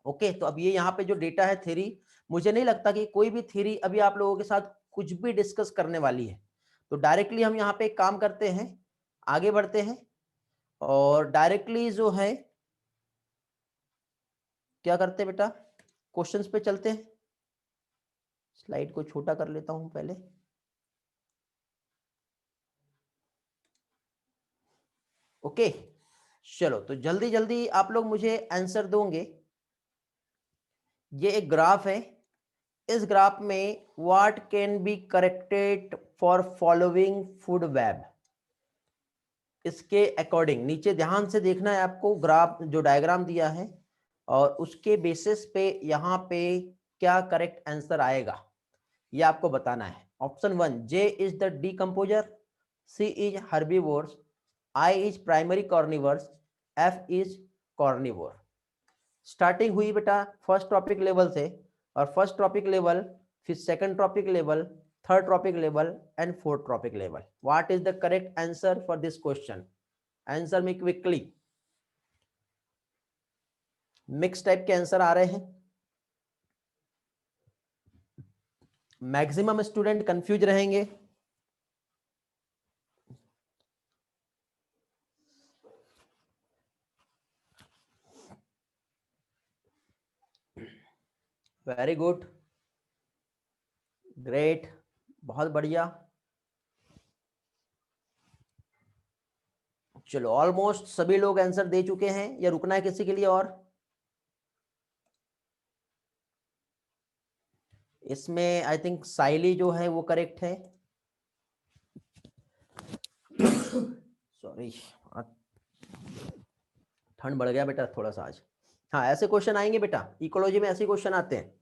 ओके, तो अब ये यहाँ पे जो डेटा है थ्योरी, मुझे नहीं लगता कि कोई भी थ्योरी अभी आप लोगों के साथ कुछ भी डिस्कस करने वाली है। तो डायरेक्टली हम यहाँ पे एक काम करते हैं, आगे बढ़ते हैं, और डायरेक्टली जो है क्या करते हैं बेटा, क्वेश्चंस पे चलते हैं। स्लाइड को छोटा कर लेता हूं पहले। ओके, चलो तो जल्दी जल्दी आप लोग मुझे आंसर दोगे। ये एक ग्राफ है, इस ग्राफ में what can be corrected for following food web, इसके अकॉर्डिंग नीचे ध्यान से देखना है आपको, ग्राफ जो डायग्राम दिया है और उसके बेसिस पे यहाँ पे क्या करेक्ट आंसर आएगा ये आपको बताना है। Option 1, J is the decomposer, C is herbivores, I is primary carnivores, F is carnivore. Starting हुई बेटा फर्स्ट ट्रॉपिक लेवल से, और फर्स्ट ट्रॉपिक लेवल, फिर second trophic level, third trophic level and fourth trophic level. What is the correct answer for this question? Answer में quickly, mix type के answer आ रहे हैं, मैक्सिमम स्टूडेंट कंफ्यूज रहेंगे। Very good, great, बहुत बढ़िया। चलो ऑलमोस्ट सभी लोग आंसर दे चुके हैं, या रुकना है किसी के लिए? और इसमें आई थिंक साइली जो है वो करेक्ट है। सॉरी, ठंड बढ़ गया बेटा थोड़ा सा आज। हाँ, ऐसे क्वेश्चन आएंगे बेटा, इकोलॉजी में ऐसे क्वेश्चन आते हैं।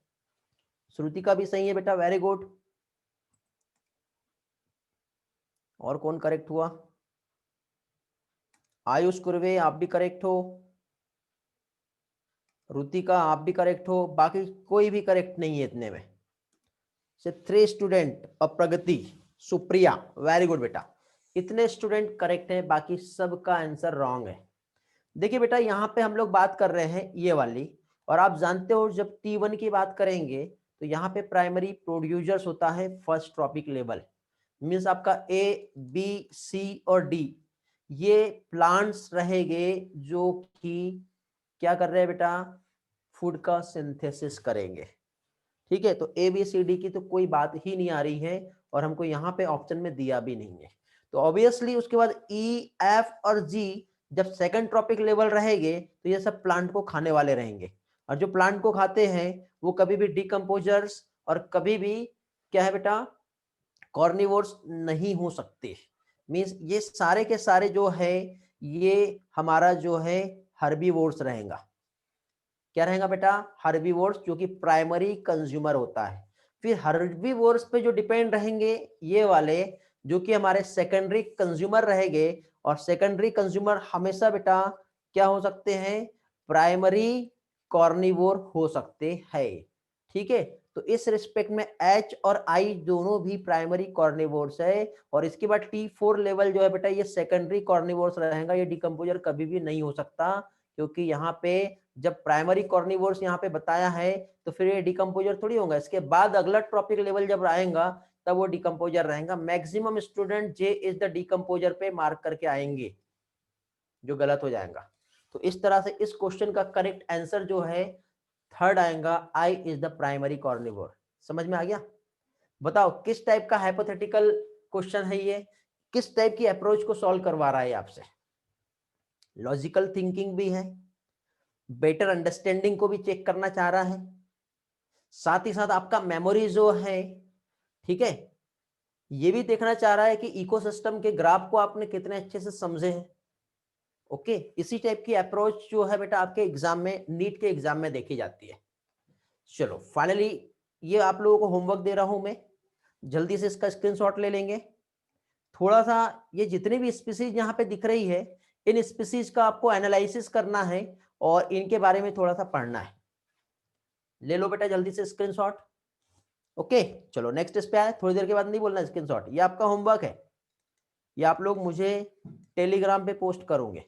श्रुति का भी सही है बेटा, वेरी गुड। और कौन करेक्ट हुआ? आयुष कुर्वे आप भी करेक्ट हो, रुतिका आप भी करेक्ट हो, बाकी कोई भी करेक्ट नहीं है इतने में से 3 स्टूडेंट। और प्रगति, सुप्रिया, वेरी गुड बेटा, इतने स्टूडेंट करेक्ट हैं, बाकी सबका आंसर रॉन्ग है। देखिए बेटा यहाँ पे हम लोग बात कर रहे हैं ये वाली, और आप जानते हो जब T1 की बात करेंगे तो यहाँ पे प्राइमरी प्रोड्यूसर्स होता है फर्स्ट ट्रॉपिक लेवल, मीन्स आपका A, B, C और D ये प्लांट्स रहेंगे जो कि क्या कर रहे हैं बेटा, फूड का सिंथेसिस करेंगे। ठीक है, तो ABCD की तो कोई बात ही नहीं आ रही है, और हमको यहाँ पे ऑप्शन में दिया भी नहीं है। तो ऑब्वियसली उसके बाद E, F और G जब सेकंड ट्रॉपिक लेवल रहेंगे तो ये सब प्लांट को खाने वाले रहेंगे, और जो प्लांट को खाते हैं वो कभी भी डिकम्पोजर्स और कभी भी क्या है बेटा, कॉर्निवोर्स नहीं हो सकते। मीन्स ये सारे के सारे जो है ये हमारा जो है हर्बीवोर्स रहेगा। क्या रहेगा बेटा? हर्बीवोर्स, जो कि प्राइमरी कंज्यूमर होता है। फिर हर्बीवोर्स पे जो डिपेंड रहेंगे ये वाले, जो कि हमारे सेकेंडरी कंज्यूमर रहेंगे, और सेकेंडरी कंज्यूमर हमेशा बेटा क्या हो सकते हैं? प्राइमरी कॉर्निवोर हो सकते हैं। ठीक है, तो इस रिस्पेक्ट में H और I दोनों भी प्राइमरी कॉर्निवोर्स है, और इसके बाद T4 लेवल जो है बेटा ये सेकेंडरी कॉर्निवोर्स रहेगा, ये डिकम्पोजर कभी भी नहीं हो सकता, क्योंकि यहाँ पे जब प्राइमरी कॉर्निवोर्स यहाँ पे बताया है तो फिर ये डिकम्पोजर थोड़ी होगा। इसके बाद अगला ट्रॉपिक लेवल जब आएगा तब वो डिकम्पोजर रहेगा। Maximum student J is the decomposer पे मार्क करके आएंगे, जो गलत हो जाएगा। तो इस तरह से इस क्वेश्चन का करेक्ट आंसर जो है थर्ड आएगा, I is the primary carnivore. समझ में आ गया? बताओ किस टाइप का हाइपोथेटिकल क्वेश्चन है ये, किस टाइप की अप्रोच को सॉल्व करवा रहा है आपसे? लॉजिकल थिंकिंग भी है, बेटर अंडरस्टैंडिंग को भी चेक करना चाह रहा है, साथ ही साथ आपका मेमोरी जो है, ठीक है, ये भी देखना चाह रहा है कि इकोसिस्टम के ग्राफ को आपने कितने अच्छे से समझे हैं। ओके, इसी टाइप की अप्रोच जो है बेटा आपके एग्जाम में, नीट के एग्जाम में देखी जाती है। चलो फाइनली ये आप लोगों को होमवर्क दे रहा हूं मैं, जल्दी से इसका स्क्रीनशॉट ले लेंगे। थोड़ा सा ये जितनी भी स्पीसीज यहाँ पे दिख रही है, इन स्पीसीज का आपको एनालिसिस करना है और इनके बारे में थोड़ा सा पढ़ना है। ले लो बेटा जल्दी से स्क्रीनशॉट। ओके, चलो नेक्स्ट इस पे आए, थोड़ी देर के बाद नहीं बोलना स्क्रीनशॉट, ये आपका होमवर्क है, ये आप लोग मुझे टेलीग्राम पे पोस्ट करोगे।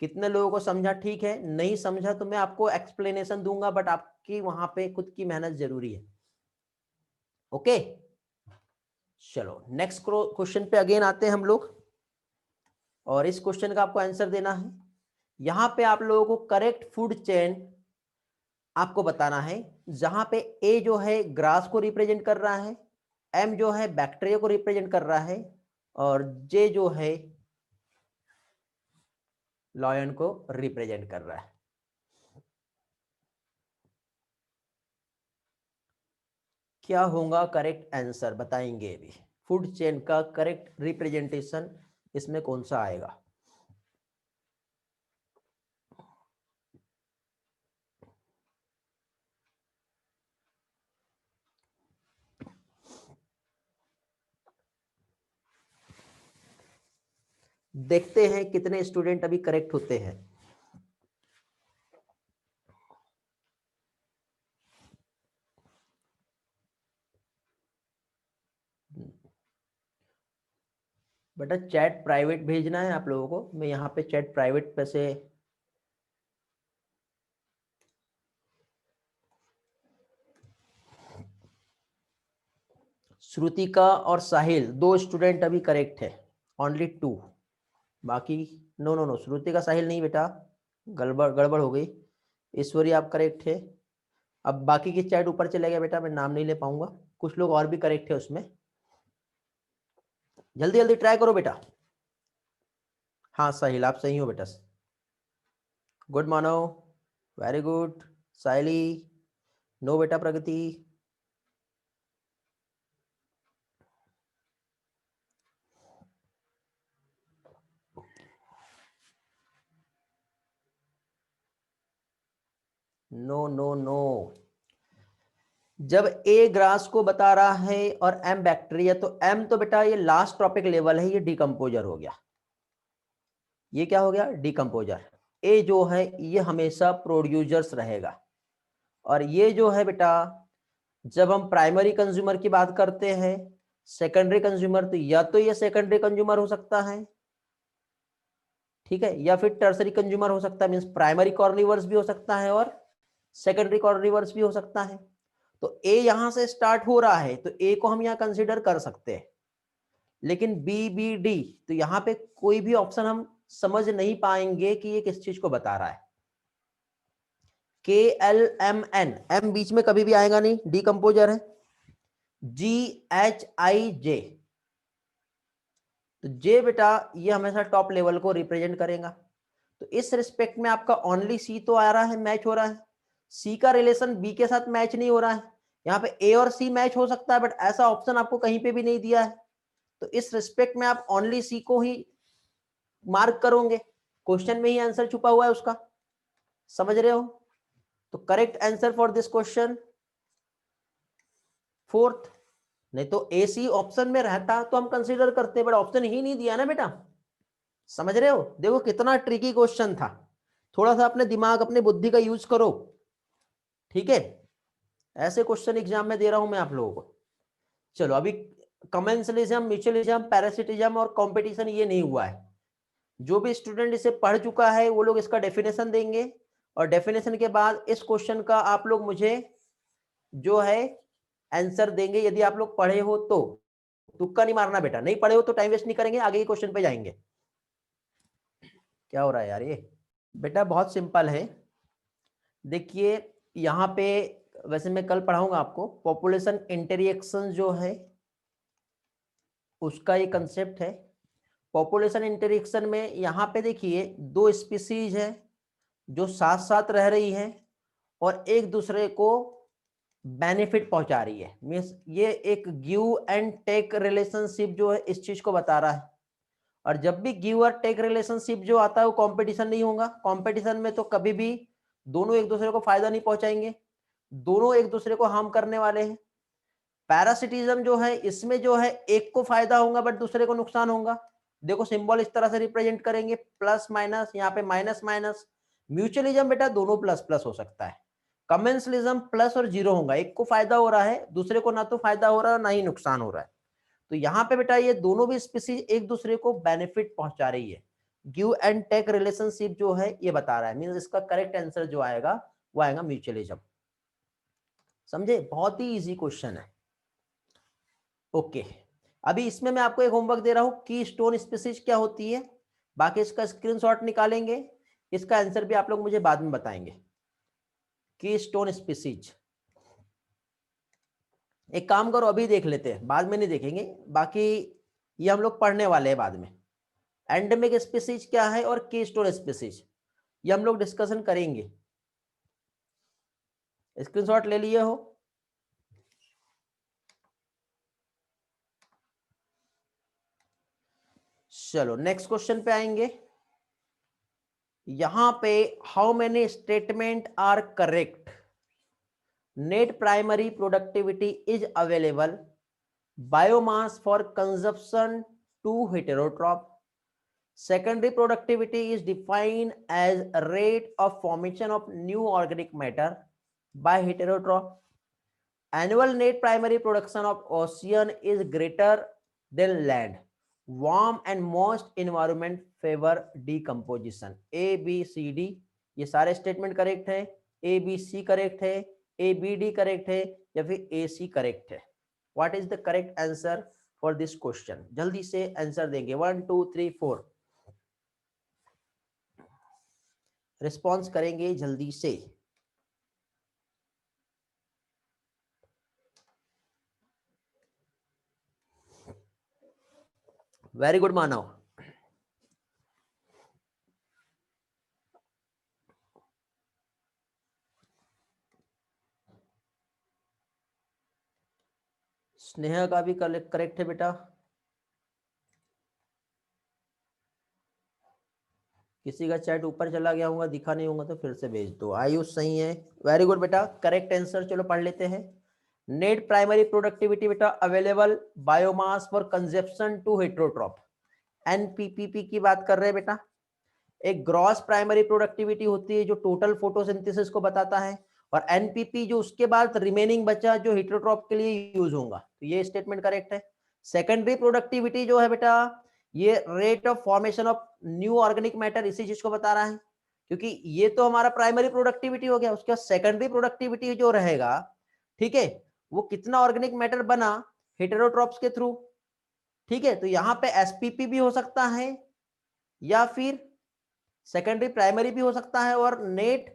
कितने लोगों को समझा? ठीक है, नहीं समझा तो मैं आपको एक्सप्लेनेशन दूंगा, बट आपकी वहां पे खुद की मेहनत जरूरी है। ओके, चलो नेक्स्ट क्वेश्चन पे अगेन आते हैं हम लोग, और इस क्वेश्चन का आपको आंसर देना है। यहां पे आप लोगों को करेक्ट फूड चेन आपको बताना है, जहां पे ए जो है ग्रास को रिप्रेजेंट कर रहा है, एम जो है बैक्टीरिया को रिप्रेजेंट कर रहा है, और जे जो है लॉयन को रिप्रेजेंट कर रहा है। क्या होगा करेक्ट आंसर बताएंगे अभी। फूड चेन का करेक्ट रिप्रेजेंटेशन इसमें कौन सा आएगा? देखते हैं कितने स्टूडेंट अभी करेक्ट होते हैं। बेटा चैट प्राइवेट भेजना है आप लोगों को, मैं यहाँ पे चैट प्राइवेट पे से श्रुतिका और साहिल 2 स्टूडेंट अभी करेक्ट है, ओनली 2। बाकी नो नो नो, श्रुतिका साहिल नहीं बेटा, गड़बड़ गड़बड़ हो गई। ईश्वरी आप करेक्ट है। अब बाकी की चैट ऊपर चले गया बेटा, मैं नाम नहीं ले पाऊंगा। कुछ लोग और भी करेक्ट है उसमें, जल्दी जल्दी ट्राई करो बेटा। हाँ साहिल आप सही हो बेटा, गुड मानो, वेरी गुड। साइली नो बेटा, प्रगति नो नो नो। जब ए ग्रास को बता रहा है और एम बैक्टीरिया, तो एम तो बेटा ये लास्ट ट्रॉपिक लेवल है, ये डिकम्पोजर हो गया। ये क्या हो गया? डिकम्पोजर। ए जो है ये हमेशा प्रोड्यूसर्स रहेगा। और ये जो है बेटा, जब हम प्राइमरी कंज्यूमर की बात करते हैं, सेकेंडरी कंज्यूमर, तो या तो ये सेकेंडरी कंज्यूमर हो सकता है, ठीक है, या फिर टर्सरी कंज्यूमर हो सकता है, मींस प्राइमरी कॉर्निवर्स भी हो सकता है और सेकेंडरी कॉर्निवर्स भी हो सकता है। तो ए यहां से स्टार्ट हो रहा है, तो ए को हम यहां कंसीडर कर सकते हैं। लेकिन बी बी डी, तो यहां पे कोई भी ऑप्शन हम समझ नहीं पाएंगे कि ये किस चीज को बता रहा है। के एल एम एन, एम बीच में कभी भी आएगा नहीं, डीकंपोजर है। जी एच आई जे, तो जे बेटा ये हमेशा टॉप लेवल को रिप्रेजेंट करेगा। तो इस रिस्पेक्ट में आपका ओनली सी तो आ रहा है, मैच हो रहा है। सी का रिलेशन बी के साथ मैच नहीं हो रहा है। यहाँ पे ए और सी मैच हो सकता है, बट ऐसा ऑप्शन आपको कहीं पे भी नहीं दिया है। तो इस रिस्पेक्ट में आप ओनली सी को ही मार्क करोगे, क्वेश्चन में ही आंसर छुपा हुआ है उसका, समझ रहे हो? तो correct answer for this question fourth. नहीं तो ए सी ऑप्शन में रहता तो हम कंसीडर करते, बट ऑप्शन ही नहीं दिया ना बेटा, समझ रहे हो? देखो कितना ट्रिकी क्वेश्चन था, थोड़ा सा अपने दिमाग अपने बुद्धि का यूज करो, ठीक है? ऐसे क्वेश्चन एग्जाम में दे रहा हूं मैं आप लोगों को। चलो अभी कमेंसलिज्म, म्यूचुअलिज्म, पैरासिटिज्म और कंपटीशन ये नहीं हुआ है। जो भी स्टूडेंट इसे पढ़ चुका है वो लोग इसका डेफिनेशन देंगे, और डेफिनेशन के बाद इस क्वेश्चन का आप लोग मुझे जो है आंसर देंगे, यदि आप लोग पढ़े हो तो। तुक्का नहीं मारना बेटा, नहीं पढ़े हो तो टाइम वेस्ट नहीं करेंगे, आगे के क्वेश्चन पे जाएंगे। क्या हो रहा है यार ये? बेटा बहुत सिंपल है, देखिए यहाँ पे, वैसे मैं कल पढ़ाऊंगा आपको, पॉपुलेशन इंटरेक्शन जो है उसका ये कंसेप्ट है। पॉपुलेशन इंटरेक्शन में यहाँ पे देखिए 2 स्पीसीज है जो साथ साथ रह रही है और एक दूसरे को बेनिफिट पहुंचा रही है, मीन्स ये एक गिव एंड टेक रिलेशनशिप जो है इस चीज को बता रहा है। और जब भी गिव और टेक रिलेशनशिप जो आता है वो कंपटीशन नहीं होगा, कंपटीशन में तो कभी भी दोनों एक दूसरे को फायदा नहीं पहुंचाएंगे, दोनों एक दूसरे को हार्म करने वाले हैं। पैरासिटिज्म जो है इसमें जो है एक को फायदा होगा बट दूसरे को नुकसान होगा। देखो सिंबल इस तरह से रिप्रेजेंट करेंगे, प्लस माइनस, यहाँ पे माइनस माइनस। म्यूचुअलिज्म बेटा दोनों प्लस प्लस हो सकता है। कमेंसलिज्म प्लस और जीरो होगा, एक को फायदा हो रहा है, दूसरे को ना तो फायदा हो रहा है ना ही नुकसान हो रहा है। तो यहाँ पे बेटा ये दोनों भी स्पीसीज एक दूसरे को बेनिफिट पहुंचा रही है, गिव एंड टेक रिलेशनशिप जो है ये बता रहा है, मींस इसका करेक्ट आंसर जो आएगा वो आएगा म्यूचुअलिज्म। समझे? बहुत ही इजी क्वेश्चन है। ओके, अभी इसमें मैं आपको एक होमवर्क दे रहा हूं, की स्टोन स्पीसीज क्या होती है, बाकी इसका स्क्रीनशॉट निकालेंगे, इसका आंसर भी आप लोग मुझे बाद में बताएंगे। की स्टोन स्पीसीज, एक काम करो अभी देख लेते हैं, बाद में नहीं देखेंगे, बाकी ये हम लोग पढ़ने वाले हैं बाद में। एंडेमिक स्पीसीज क्या है और कीस्टोन स्पीसीज, ये हम लोग डिस्कशन करेंगे। स्क्रीनशॉट ले लिए हो? चलो नेक्स्ट क्वेश्चन पे आएंगे। यहां पे how many statement are correct? Net primary productivity is available, biomass for consumption to heterotroph, secondary productivity is defined as a rate of formation of new organic matter by heterotroph, annual net primary production of ocean is greater than land, warm and moist environment favor decomposition। A B C D ये सारे statement correct है, A B C correct है, A B D correct है, या फिर A C correct है? What is the correct answer for this question? जल्दी से आंसर देंगे, 1 2 3 4 रिस्पॉन्स करेंगे जल्दी से। वेरी गुड मानव। स्नेहा का भी करेक्ट है बेटा। किसी का चैट ऊपर चला गया होगा, दिखा नहीं होगा तो फिर से भेज दो। आयुष सही है, वेरी गुड बेटा, करेक्ट आंसर। चलो पढ़ लेते हैं। नेट प्राइमरी प्रोडक्टिविटी बेटा available biomass for consumption to heterotroph, NPPP की बात कर रहे हैं बेटा। एक ग्रॉस प्राइमरी प्रोडक्टिविटी होती है जो टोटल फोटोसिंथेसिस को बताता है, और एनपीपी जो उसके बाद रिमेनिंग बचा जो हेटेरोट्रॉप के लिए यूज होगा। तो ये स्टेटमेंट करेक्ट है। सेकेंडरी प्रोडक्टिविटी जो है बेटा, ये rate of formation of new organic matter इसी चीज को बता रहा है, क्योंकि ये तो हमारा प्राइमरी प्रोडक्टिविटी हो गया। उसके बाद सेकेंडरी प्रोडक्टिविटी जो रहेगा, ठीक है, वो कितना ऑर्गेनिक मैटर बना हेटेरोट्रॉप्स के थ्रू। ठीक है, तो यहाँ पे एसपीपी भी हो सकता है, या फिर सेकेंडरी प्राइमरी भी हो सकता है, और नेट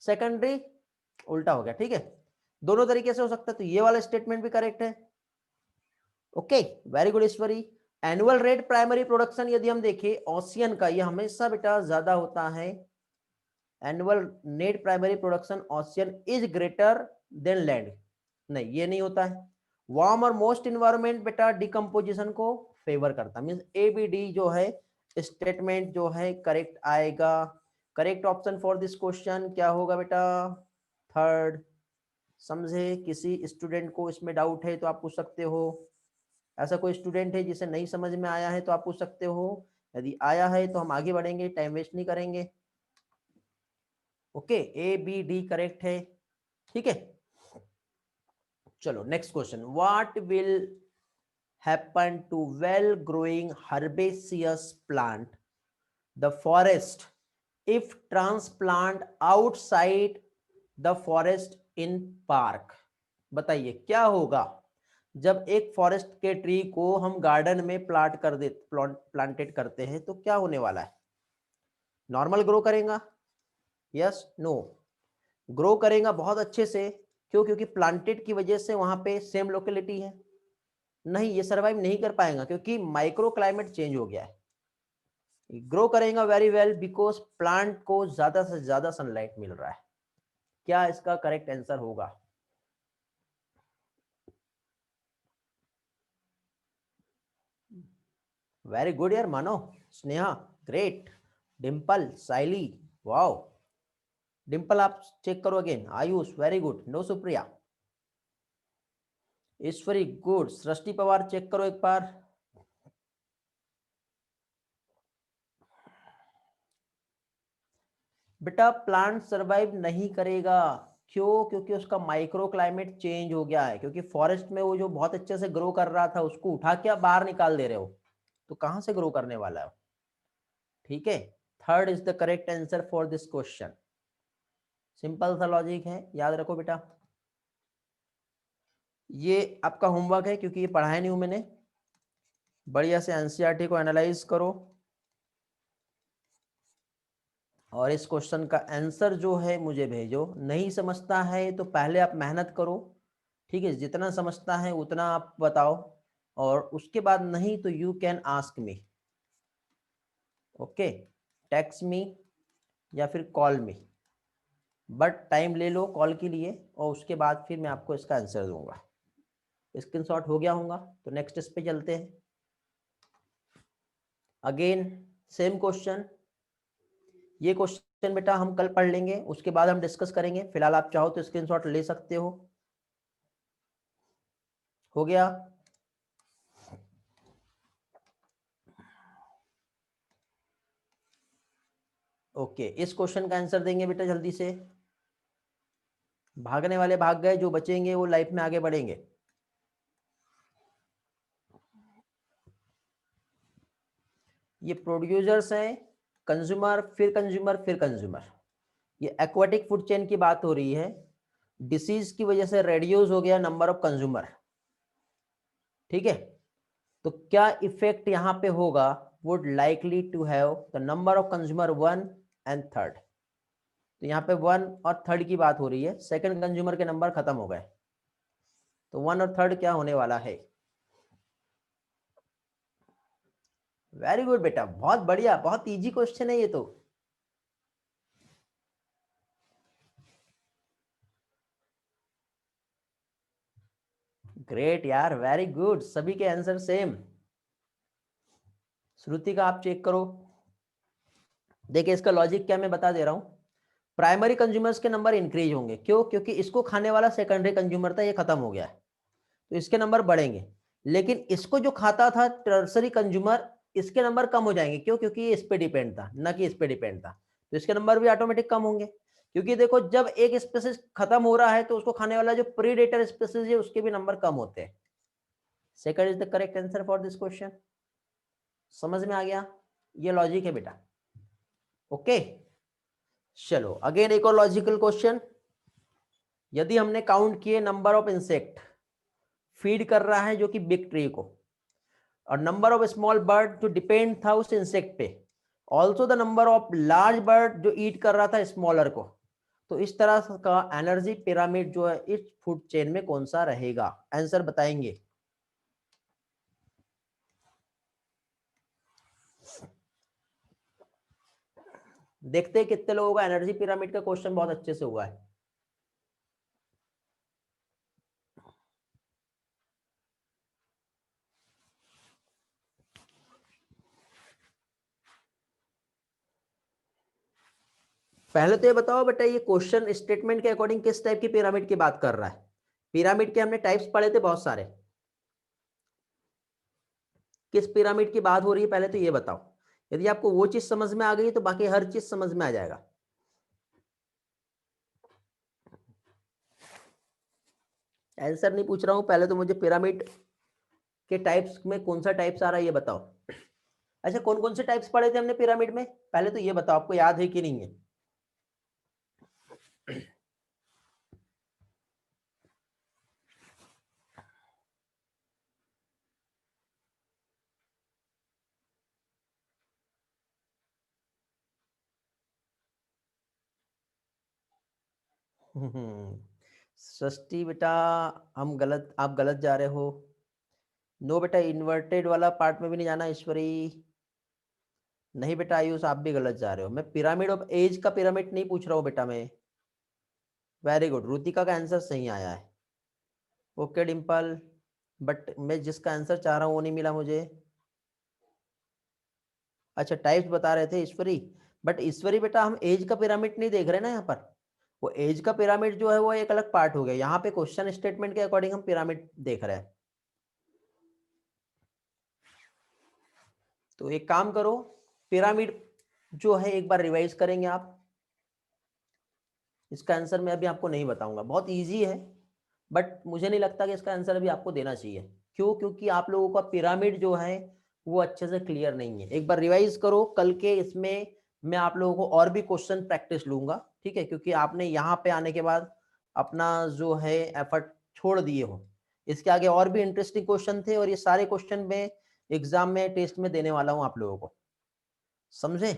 सेकेंडरी उल्टा हो गया। ठीक है, दोनों तरीके से हो सकता है। तो ये वाला स्टेटमेंट भी करेक्ट है। ओके, वेरी गुड ईश्वरी। एनुअल रेट प्राइमरी प्रोडक्शन यदि हम देखें ओशियन का, ये हमेशा बेटा ज्यादा होता है। Annual net primary production ocean is greater than land, नहीं ये नहीं होता है। वार्म और मोस्ट इन्वायरमेंट बेटा डिकम्पोजिशन को फेवर करता है, मींस ए बी डी जो है स्टेटमेंट जो है करेक्ट आएगा। Correct option for this question क्या होगा बेटा? थर्ड। समझे? किसी स्टूडेंट को इसमें डाउट है तो आप पूछ सकते हो। ऐसा कोई स्टूडेंट है जिसे नहीं समझ में आया है तो आप पूछ सकते हो। यदि आया है तो हम आगे बढ़ेंगे, टाइम वेस्ट नहीं करेंगे। Okay, A B D correct है। ठीक है, चलो next question. What will happen to well growing herbaceous plant the forest if transplant outside the forest in park? बताइए क्या होगा जब एक फॉरेस्ट के ट्री को हम गार्डन में प्लांटेड करते हैं, तो क्या होने वाला है? नॉर्मल ग्रो करेगा? Yes, no? ग्रो करेगा बहुत अच्छे से। क्यों? क्योंकि प्लांटेड की वजह से वहां पे सेम लोकेलिटी है। नहीं, ये सरवाइव नहीं कर पाएगा क्योंकि माइक्रो क्लाइमेट चेंज हो गया है। ग्रो करेगा वेरी वेल बिकॉज प्लांट को ज्यादा से ज्यादा सनलाइट मिल रहा है। क्या इसका करेक्ट आंसर होगा? वेरी गुड यार मानो। Sneha great, Dimple, Saili, wow. डिम्पल आप चेक करो again. Ayush very good, no Supriya. Ishwari good. Srishti Pawar check करो एक बार। बेटा प्लांट सरवाइव नहीं करेगा। क्यों? क्योंकि उसका माइक्रो क्लाइमेट चेंज हो गया है। क्योंकि फॉरेस्ट में वो जो बहुत अच्छे से ग्रो कर रहा था उसको उठा के आप बाहर निकाल दे रहे हो, तो कहां से ग्रो करने वाला है? ठीक है, third is the correct answer for this question. Simple सा लॉजिक है, याद रखो बेटा। ये आपका होमवर्क है क्योंकि ये पढ़ाया नहीं हूं मैंने। बढ़िया से एनसीईआरटी को एनालाइज करो और इस क्वेश्चन का आंसर जो है मुझे भेजो। नहीं समझता है तो पहले आप मेहनत करो, ठीक है, जितना समझता है उतना आप बताओ, और उसके बाद नहीं तो you can ask me. Okay, text me या फिर कॉल मी, बट टाइम ले लो कॉल के लिए और उसके बाद फिर मैं आपको इसका आंसर दूंगा। स्क्रीनशॉट हो गया होगा, तो नेक्स्ट इस पे चलते हैं। अगेन सेम क्वेश्चन, ये क्वेश्चन बेटा हम कल पढ़ लेंगे, उसके बाद हम डिस्कस करेंगे। फिलहाल आप चाहो तो स्क्रीनशॉट ले सकते हो गया। ओके, इस क्वेश्चन का आंसर देंगे बेटा जल्दी से। भागने वाले भाग गए, जो बचेंगे वो लाइफ में आगे बढ़ेंगे। ये प्रोड्यूसर्स हैं, कंज्यूमर, फिर कंज्यूमर, फिर कंज्यूमर। ये एक्वाटिक फूड चेन की बात हो रही है। डिसीज की वजह से रेड्यूस हो गया नंबर ऑफ कंज्यूमर, ठीक है। तो क्या इफेक्ट यहां पे होगा, would likely to have the number of consumer 1 and 3rd। तो यहाँ पे 1 और 3rd की बात हो रही है, सेकंड कंज्यूमर के नंबर खत्म हो गए, तो 1 और 3rd क्या होने वाला है। वेरी गुड बेटा, बहुत बढ़िया, बहुत इजी क्वेश्चन है ये तो। ग्रेट यार, वेरी गुड, सभी के आंसर सेम। श्रुति का आप चेक करो। देखिए इसका लॉजिक क्या मैं बता दे रहा हूं। प्राइमरी कंज्यूमर्स के नंबर इंक्रीज होंगे, क्यों? क्योंकि इसको खाने वाला सेकेंडरी कंज्यूमर था, ये खत्म हो गया है, तो इसके नंबर बढ़ेंगे। लेकिन इसको जो खाता था टर्सरी कंज्यूमर, इसके नंबर कम हो जाएंगे, क्यों? क्योंकि ये इस पे डिपेंड था, ना कि इस पे डिपेंड था, तो इसके नंबर भी ऑटोमेटिक कम होंगे। क्योंकि देखो जब एक स्पीसीज खत्म हो रहा है तो उसको खाने वाला जो प्रीडेटर स्पीसीज है उसके भी नंबर कम होते हैं। Second is the correct answer for this question. समझ में आ गया? ये लॉजिक है बेटा। ओके, चलो अगेन एक और लॉजिकल क्वेश्चन। यदि हमने काउंट किए नंबर ऑफ इंसेक्ट फीड कर रहा है जो कि बिग ट्री को, और नंबर ऑफ स्मॉल बर्ड जो डिपेंड था उस इंसेक्ट पे, also the number of large bird जो ईट कर रहा था स्मॉलर को, तो इस तरह का एनर्जी पिरामिड जो है इस फूड चेन में कौन सा रहेगा? आंसर बताएंगे। देखते हैं कितने लोगों का एनर्जी पिरामिड का क्वेश्चन बहुत अच्छे से हुआ है। पहले तो ये बताओ बेटा, ये क्वेश्चन स्टेटमेंट के अकॉर्डिंग किस टाइप की पिरामिड की बात कर रहा है? पिरामिड के हमने टाइप्स पढ़े थे बहुत सारे, किस पिरामिड की बात हो रही है पहले तो ये बताओ। यदि आपको वो चीज समझ में आ गई तो बाकी हर चीज समझ में आ जाएगा। आंसर नहीं पूछ रहा हूं, पहले तो मुझे पिरामिड के टाइप्स में कौन सा टाइप्स आ रहा है ये बताओ। अच्छा, कौन कौन से टाइप्स पढ़े थे हमने पिरामिड में, पहले तो ये बताओ आपको याद है कि नहीं है। सृष्टि बेटा, हम गलत, आप गलत जा रहे हो। नो बेटा, इन्वर्टेड वाला पार्ट में भी नहीं जाना। ईश्वरी नहीं बेटा, आयुष आप भी गलत जा रहे हो। मैं पिरामिड ऑफ एज का पिरामिड नहीं पूछ रहा हूँ बेटा मैं। वेरी गुड, रुतिका का आंसर सही आया है। ओके डिम्पल, बट मैं जिसका आंसर चाह रहा हूँ वो नहीं मिला मुझे। अच्छा, टाइप्स बता रहे थे ईश्वरी, बट ईश्वरी बेटा हम एज का पिरामिड नहीं देख रहे ना यहाँ पर। वो एज का पिरामिड जो है वो एक अलग पार्ट हो गया, यहाँ पे क्वेश्चन स्टेटमेंट के अकॉर्डिंग हम पिरामिड देख रहे हैं। तो एक काम करो, पिरामिड जो है एक बार रिवाइज करेंगे आप। इसका आंसर मैं अभी आपको नहीं बताऊंगा, बहुत इजी है, बट मुझे नहीं लगता कि इसका आंसर अभी आपको देना चाहिए। क्यों? क्योंकि आप लोगों का पिरामिड जो है वो अच्छे से क्लियर नहीं है। एक बार रिवाइज करो, कल के इसमें मैं आप लोगों को और भी क्वेश्चन प्रैक्टिस लूंगा, ठीक है? क्योंकि आपने यहाँ पे आने के बाद अपना जो है एफर्ट छोड़ दिए हो। इसके आगे और भी इंटरेस्टिंग क्वेश्चन थे, और ये सारे क्वेश्चन में एग्जाम में, टेस्ट में देने वाला हूँ आप लोगों को, समझे?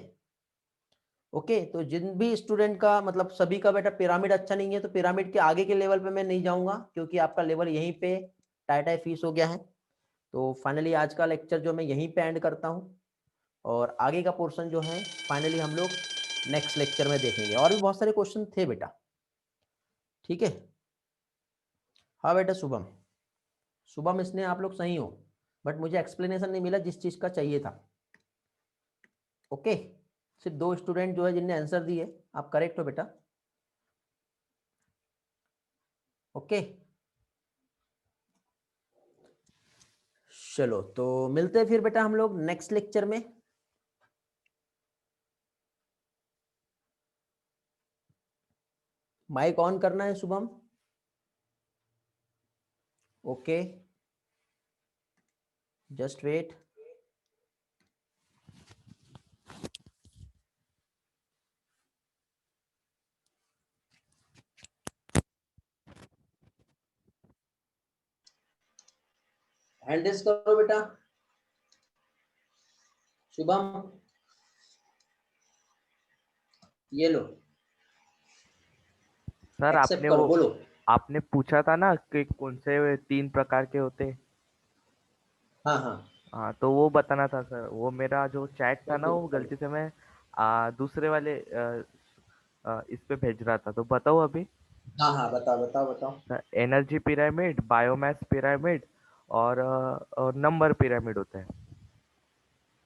ओके, तो जिन भी स्टूडेंट का मतलब सभी का बेटा पिरामिड अच्छा नहीं है, तो पिरामिड के आगे के लेवल पे मैं नहीं जाऊंगा, क्योंकि आपका लेवल यहीं पे टाई टाई फीस हो गया है। तो फाइनली आज का लेक्चर जो मैं यहीं पे एंड करता हूँ। और आगे का पोर्शन जो है फाइनली हम लोग नेक्स्ट लेक्चर में देखेंगे। और भी बहुत सारे क्वेश्चन थे बेटा, ठीक है। हाँ बेटा शुभम, शुभम इसने आप लोग सही हो, बट मुझे एक्सप्लेनेशन नहीं मिला जिस चीज़ का चाहिए था। ओके, सिर्फ 2 स्टूडेंट जो है जिनने आंसर दिए, आप करेक्ट हो बेटा। ओके, चलो तो मिलते हैं फिर बेटा हम लोग नेक्स्ट लेक्चर में। माइक ऑन करना है Shubham. Okay, just wait. Hand raise करो बेटा शुभम, ये लो सर एक्सेप्ट करो, बोलो। आपने पूछा था ना कि कौन से 3 प्रकार के होते। हाँ हाँ, हाँ, तो वो बताना था सर। वो मेरा जो चैट था ना, ओके वो गलती से मैं दूसरे वाले इस पे भेज रहा था, तो बताओ अभी। हाँ हाँ, बताओ बताओ बताओ। एनर्जी पिरामिड, बायोमास पिरामिड और नंबर पिरामिड होता है।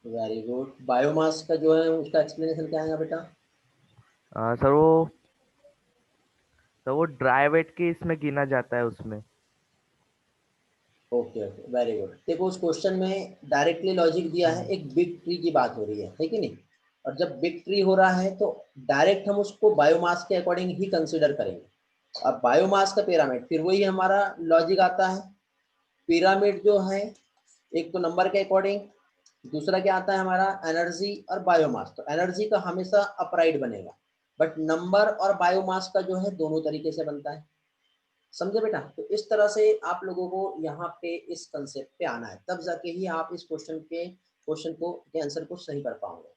Very good. बायोमास का जो है उसका एक्सप्लेनेशन क्या आएगा बेटा? सर वो ड्राई वेट के इसमें गिना जाता है उसमें। Okay okay, very good. देखो उस क्वेश्चन में डायरेक्टली लॉजिक दिया है, एक बिग ट्री की बात हो रही है कि नहीं। और जब बिग ट्री हो रहा है तो डायरेक्ट हम उसको बायोमास के अकॉर्डिंग ही कंसीडर करेंगे। अब बायोमास का पिरामिड, फिर वही हमारा लॉजिक आता है। पिरामिड जो है एक तो नंबर के अकॉर्डिंग, दूसरा क्या आता है हमारा एनर्जी और बायोमास। तो एनर्जी का हमेशा अपराइट बनेगा, बट नंबर और बायोमास का जो है दोनों तरीके से बनता है। समझे बेटा? तो इस तरह से आप लोगों को यहाँ पे इस कंसेप्ट पे आना है, तब जाके ही आप इस क्वेश्चन के आंसर को सही कर पाओगे।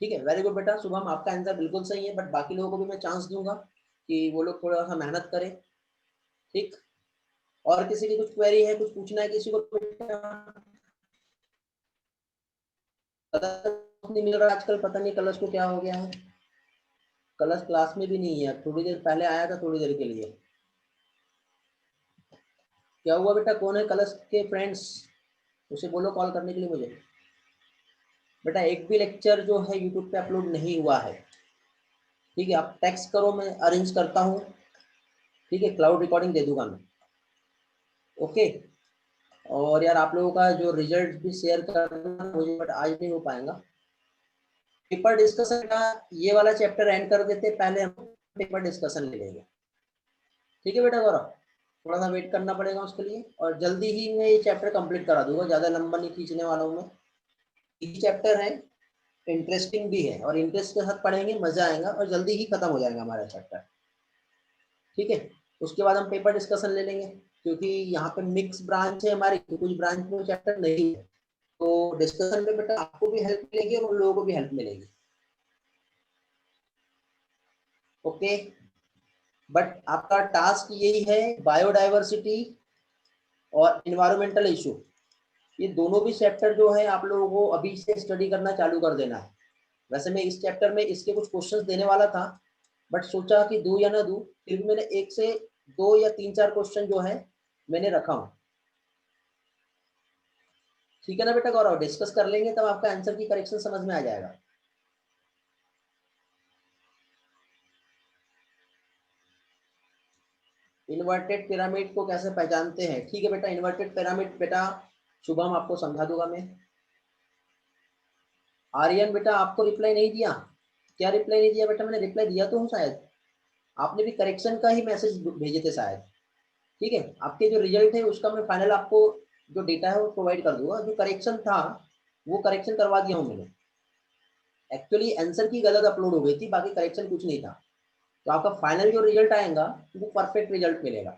ठीक है, वेरी गुड बेटा शुभम, आपका आंसर बिल्कुल सही है, बट बाकी लोगों को भी मैं चांस दूंगा कि वो लोग थोड़ा सा मेहनत करें। ठीक, और किसी की कुछ क्वेरी है, कुछ पूछना है किसी को बेटा? पता नहीं मिल रहा आजकल, पता नहीं कलर्स को क्या हो गया है। कलर्स क्लास में भी नहीं है, थोड़ी देर पहले आया था, थोड़ी देर के लिए। क्या हुआ बेटा? कौन है कलर्स के फ्रेंड्स? उसे बोलो कॉल करने के लिए मुझे। बेटा एक भी लेक्चर जो है यूट्यूब पे अपलोड नहीं हुआ है। ठीक है, आप टेक्स्ट करो, मैं अरेंज करता हूँ। ठीक है, क्लाउड रिकॉर्डिंग दे दूंगा मैं। ओके, और यार आप लोगों का जो रिजल्ट भी शेयर करना मुझे, बट आज नहीं हो पाएगा। पेपर डिस्कशन का ये वाला चैप्टर एंड कर देते, पहले हम पेपर डिस्कशन ले लेंगे। ठीक है बेटा गौरव, थोड़ा सा वेट करना पड़ेगा उसके लिए, और जल्दी ही मैं ये चैप्टर कंप्लीट करा दूंगा, ज़्यादा लंबा नहीं खींचने वाला हूँ मैं। ये चैप्टर है, इंटरेस्टिंग भी है, और इंटरेस्ट के साथ पढ़ेंगे मजा आएगा, और जल्दी ही खत्म हो जाएगा हमारा चैप्टर। ठीक है, उसके बाद हम पेपर डिस्कशन ले लेंगे, क्योंकि यहाँ पे मिक्स ब्रांच है हमारी, तो कुछ ब्रांच में चैप्टर नहीं है। तो डिस्कशन में बेटा आपको भी हेल्प मिलेगी और उन लोगों को भी हेल्प मिलेगी। ओके, बट आपका टास्क यही है, बायोडाइवर्सिटी और इन्वायरमेंटल इशू, ये दोनों भी चैप्टर जो है आप लोगों को अभी से स्टडी करना चालू कर देना है। वैसे मैं इस चैप्टर में इसके कुछ क्वेश्चंस देने वाला था, बट सोचा कि दूं या ना दूं, फिर भी मैंने 1 से 2 या 3-4 क्वेश्चन जो है मैंने रखा हूं। ठीक है ना बेटा गौरव, डिस्कस कर लेंगे तब आपका आंसर की करेक्शन समझ में आ जाएगा। इन्वर्टेड पिरामिड को कैसे पहचानते हैं? ठीक है बेटा, इन्वर्टेड पिरामिड बेटा शुभम आपको समझा दूंगा मैं। आर्यन बेटा आपको रिप्लाई नहीं दिया? क्या रिप्लाई नहीं दिया बेटा? मैंने रिप्लाई दिया तो हूँ शायद, आपने भी करेक्शन का ही मैसेज भेजे थे शायद। ठीक है, आपके जो रिजल्ट है उसका मैं फाइनल आपको जो डेटा है वो प्रोवाइड कर दूंगा। जो करेक्शन था वो करेक्शन करवा दिया हूँ मैंने। एक्चुअली आंसर की गलत अपलोड हो गई थी, बाकी करेक्शन कुछ नहीं था। तो आपका फाइनल जो रिजल्ट आएगा वो परफेक्ट रिजल्ट मिलेगा।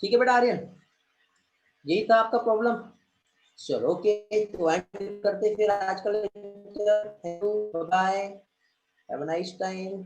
ठीक है बेटा आर्यन, यही था आपका प्रॉब्लम। चलो ओके, तो एंड करते फिर आज का lecture. Thank you, bye, have a nice time.